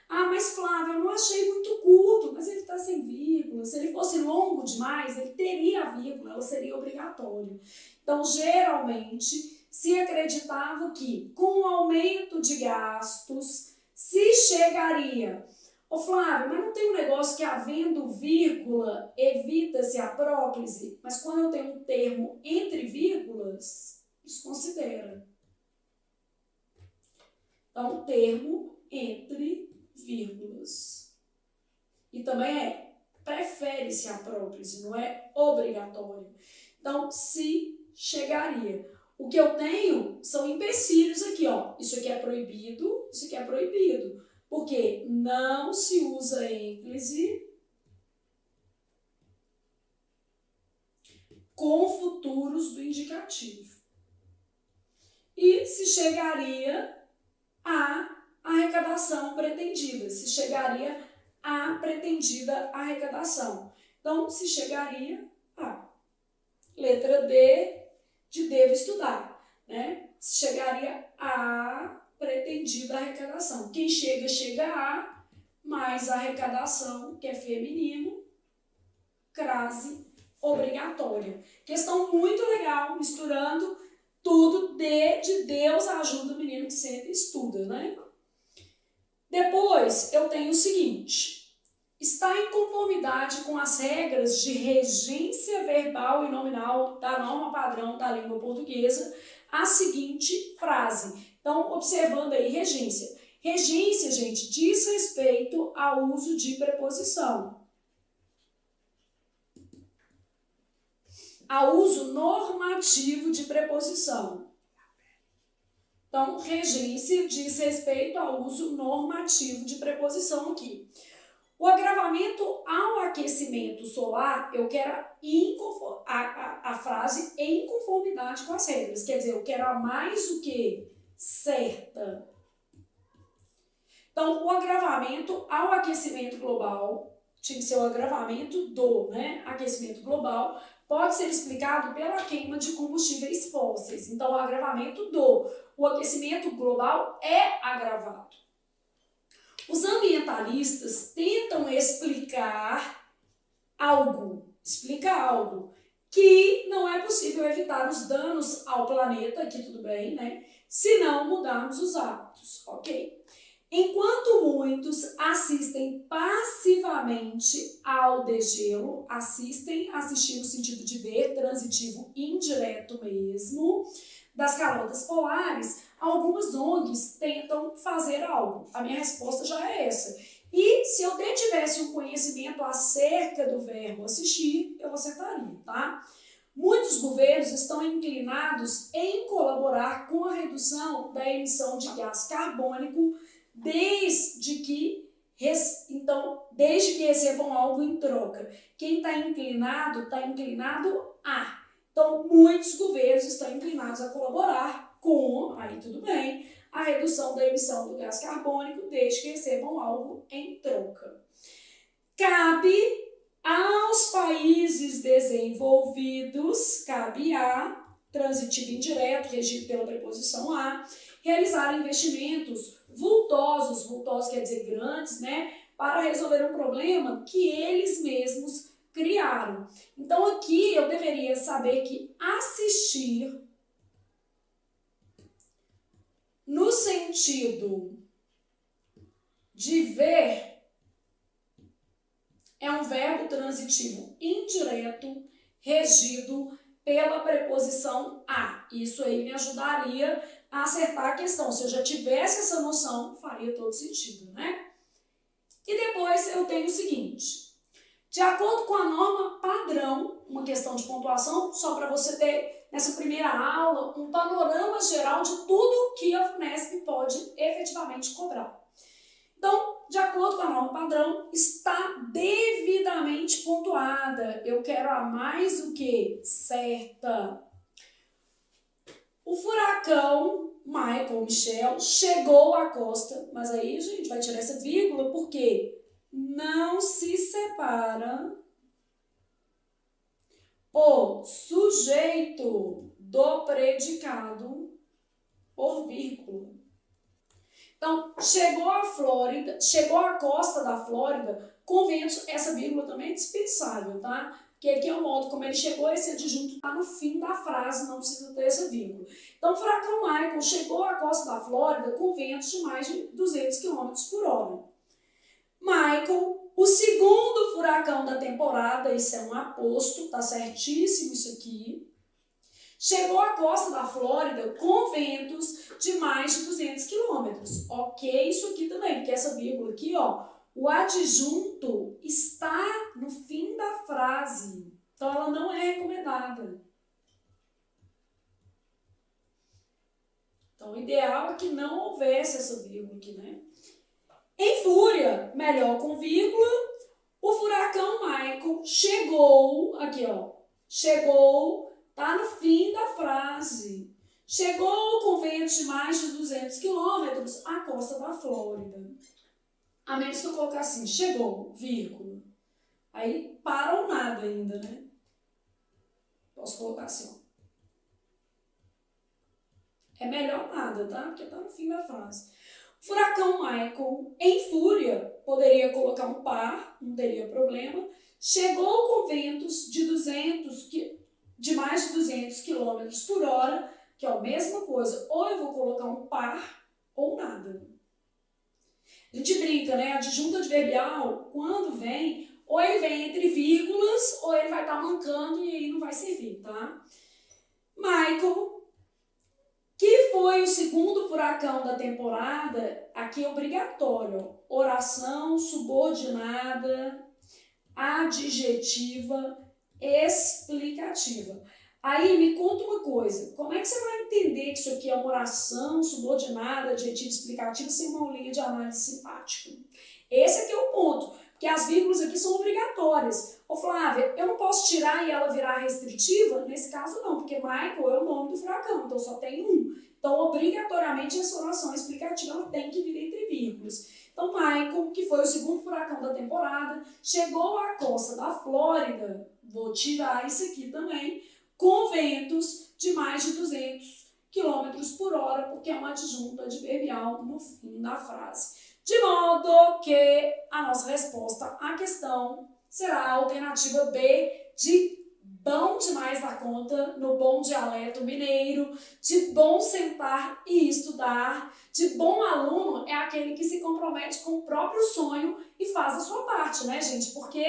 Mas Flávia, eu não achei muito curto, mas ele está sem vírgula. Se ele fosse longo demais, ele teria a vírgula, ela seria obrigatória. Então, geralmente, se acreditava que, com o aumento de gastos, se chegaria... Ô Flávio, mas não tem um negócio que havendo vírgula evita-se a próclise? Mas quando eu tenho um termo entre vírgulas, desconsidera. Então, termo entre vírgulas. E também prefere-se a próclise, não é obrigatório. Então, se chegaria. O que eu tenho são empecilhos aqui, ó. Isso aqui é proibido, isso aqui é proibido. Porque não se usa ênclise com futuros do indicativo. E se chegaria a arrecadação pretendida, se chegaria a pretendida arrecadação. Então, se chegaria a letra D de devo estudar, né? Se chegaria a pretendida arrecadação. Quem chega, chega a, mais arrecadação, que é feminino, crase obrigatória. Questão muito legal, misturando tudo de Deus ajuda o menino que senta e estuda, né? Depois, eu tenho o seguinte. Está em conformidade com as regras de regência verbal e nominal da norma padrão da língua portuguesa a seguinte frase. Então, observando aí regência. Regência, gente, diz respeito ao uso de preposição. Ao uso normativo de preposição. Então, regência diz respeito ao uso normativo de preposição aqui. O agravamento ao aquecimento solar, eu quero a frase em conformidade com as regras. Quer dizer, eu quero a mais o que? Certa. Então, o agravamento ao aquecimento global, tinha que ser o agravamento do aquecimento global, pode ser explicado pela queima de combustíveis fósseis. Então, o agravamento o aquecimento global é agravado. Os ambientalistas tentam explicar algo que não é possível evitar os danos ao planeta, aqui tudo bem, né? Se não mudarmos os hábitos, ok? Enquanto muitos assistem passivamente ao degelo, assistir no sentido de ver, transitivo indireto mesmo, das calotas polares, algumas ONGs tentam fazer algo. A minha resposta já é essa. E se eu tivesse um conhecimento acerca do verbo assistir, eu acertaria, tá? Muitos governos estão inclinados em colaborar com a redução da emissão de gás carbônico, desde que Então, desde que recebam algo em troca. Quem está inclinado a. Então, muitos governos estão inclinados a colaborar com, aí tudo bem, a redução da emissão do gás carbônico, desde que recebam algo em troca. Cabe aos países desenvolvidos, cabe a, transitivo indireto, regido pela preposição a, realizar investimentos vultosos quer dizer grandes, né, para resolver um problema que eles mesmos criaram. Então aqui eu deveria saber que assistir, no sentido de ver, é um verbo transitivo indireto regido pela preposição a. Isso aí me ajudaria a acertar a questão. Se eu já tivesse essa noção, faria todo sentido, né? E depois eu tenho o seguinte: de acordo com a norma padrão, uma questão de pontuação, só para você ter, nessa primeira aula, um panorama geral de tudo que a FUNESP pode efetivamente cobrar. Então, de acordo com a norma padrão, está devidamente pontuada. Eu quero a mais o que? Certa. O furacão Michael chegou à costa, mas aí a gente vai tirar essa vírgula porque não se separa o sujeito do predicado por vírgula. Então, chegou à costa da Flórida com ventos, essa vírgula também é dispensável, tá? Porque aqui é o modo como ele chegou, esse adjunto está no fim da frase, não precisa ter essa vírgula. Então, o furacão Michael chegou à costa da Flórida com ventos de mais de 200 km por hora. Michael, o segundo furacão da temporada, isso é um aposto, tá certíssimo isso aqui, chegou à costa da Flórida com ventos de mais de 200 km. Ok, isso aqui também, porque essa vírgula aqui, ó, o adjunto está no fim da frase. Então, ela não é recomendada. Então, o ideal é que não houvesse essa vírgula aqui, né? Em fúria, melhor com vírgula, o furacão Michael chegou, aqui ó, chegou, tá no fim da frase, chegou com ventos de mais de 200 km à costa da Flórida. A menos que eu colocar assim, chegou, vírgula. Aí para ou nada ainda, né? Posso colocar assim, ó. É melhor nada, tá? Porque tá no fim da frase. Furacão Michael, em fúria, poderia colocar um par, não teria problema, chegou com ventos de mais de 200 km por hora, que é a mesma coisa, ou eu vou colocar um par ou nada. A gente brinca, né? Adjunto adverbial, quando vem, ou ele vem entre vírgulas, ou ele vai estar mancando e aí não vai servir, tá? Michael, que foi o segundo furacão da temporada, aqui é obrigatório, oração subordinada, adjetiva, explicativa. Aí me conta uma coisa, como é que você vai entender que isso aqui é uma oração subordinada, adjetiva, explicativa, sem uma linha de análise sintática? Esse aqui é o ponto, porque as vírgulas aqui são obrigatórias. Ô Flávia, eu não posso tirar e ela virar restritiva? Nesse caso não, porque Michael é o nome do furacão, então só tem um. Então, obrigatoriamente, essa oração explicativa ela tem que vir entre vírgulas. Então, Michael, que foi o segundo furacão da temporada, chegou à costa da Flórida, vou tirar isso aqui também, com ventos de mais de 200 km por hora, porque é uma adjunto adverbial no fim da frase. De modo que a nossa resposta à questão será a alternativa B, de bom demais da conta, no bom dialeto mineiro, de bom sentar e estudar, de bom aluno é aquele que se compromete com o próprio sonho e faz a sua parte, né, gente? Porque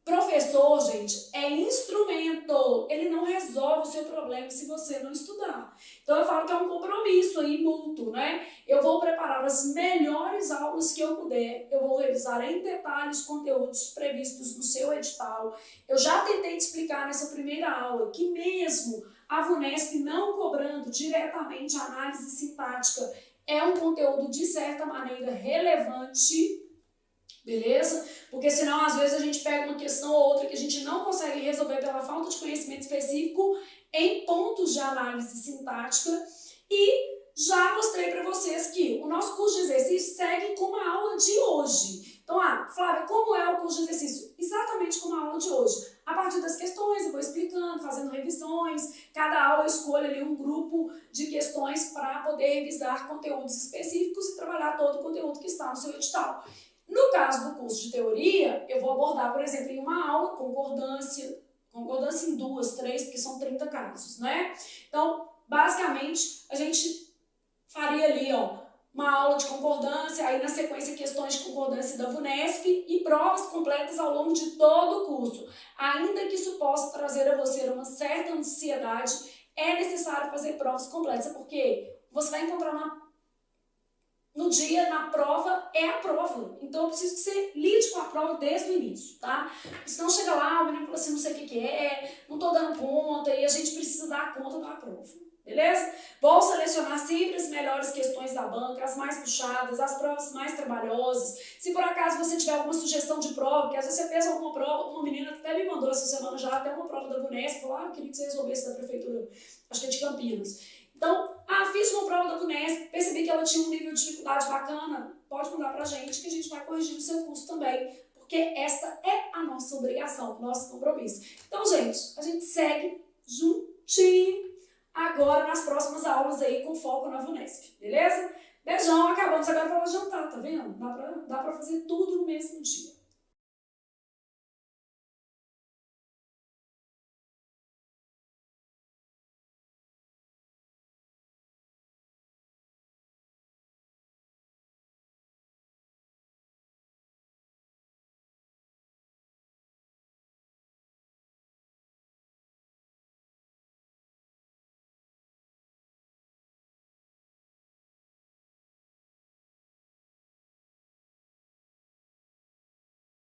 professor, gente, é instrumento, ele não resolve o seu problema se você não estudar. Então eu falo que é um compromisso aí mútuo, né? Eu vou preparar as melhores aulas que eu puder, eu vou revisar em detalhes os conteúdos previstos no seu edital. Eu já tentei te explicar nessa primeira aula que mesmo a FUNESP não cobrando diretamente a análise sintática, é um conteúdo de certa maneira relevante, beleza? Porque senão às vezes a gente pega uma questão ou outra que a gente não consegue resolver pela falta de conhecimento específico em pontos de análise sintática. E já mostrei para vocês que o nosso curso de exercício segue como a aula de hoje. Então, Flávia, como é o curso de exercício? Exatamente como a aula de hoje. A partir das questões, eu vou explicando, fazendo revisões. Cada aula eu escolho ali um grupo de questões para poder revisar conteúdos específicos e trabalhar todo o conteúdo que está no seu edital. No caso do curso de teoria, eu vou abordar, por exemplo, em uma aula, concordância em 2, 3, porque são 30 casos, né? Então, basicamente, a gente faria ali, uma aula de concordância, aí na sequência questões de concordância da VUNESP e provas completas ao longo de todo o curso. Ainda que isso possa trazer a você uma certa ansiedade, é necessário fazer provas completas, porque você vai encontrar no dia, na prova, é a prova. Então, eu preciso que você lide com a prova desde o início, tá? Senão chega lá, o menino fala assim, não sei o que é, não tô dando conta, e a gente precisa dar conta da prova. Beleza? Vou selecionar sempre as melhores questões da banca, as mais puxadas, as provas mais trabalhosas. Se por acaso você tiver alguma sugestão de prova, que às vezes você fez alguma prova, uma menina até me mandou essa semana já até uma prova da VUNESP, falou, eu queria que você resolvesse da prefeitura, acho que é de Campinas. Então, fiz uma prova da VUNESP, percebi que ela tinha um nível de dificuldade bacana, pode mandar pra gente que a gente vai corrigir o seu curso também, porque esta é a nossa obrigação, o nosso compromisso. Então, gente, a gente segue juntinho agora nas próximas aulas aí com foco na VUNESP, beleza? Beijão, acabamos agora para jantar, tá vendo? Dá pra fazer tudo no mesmo dia.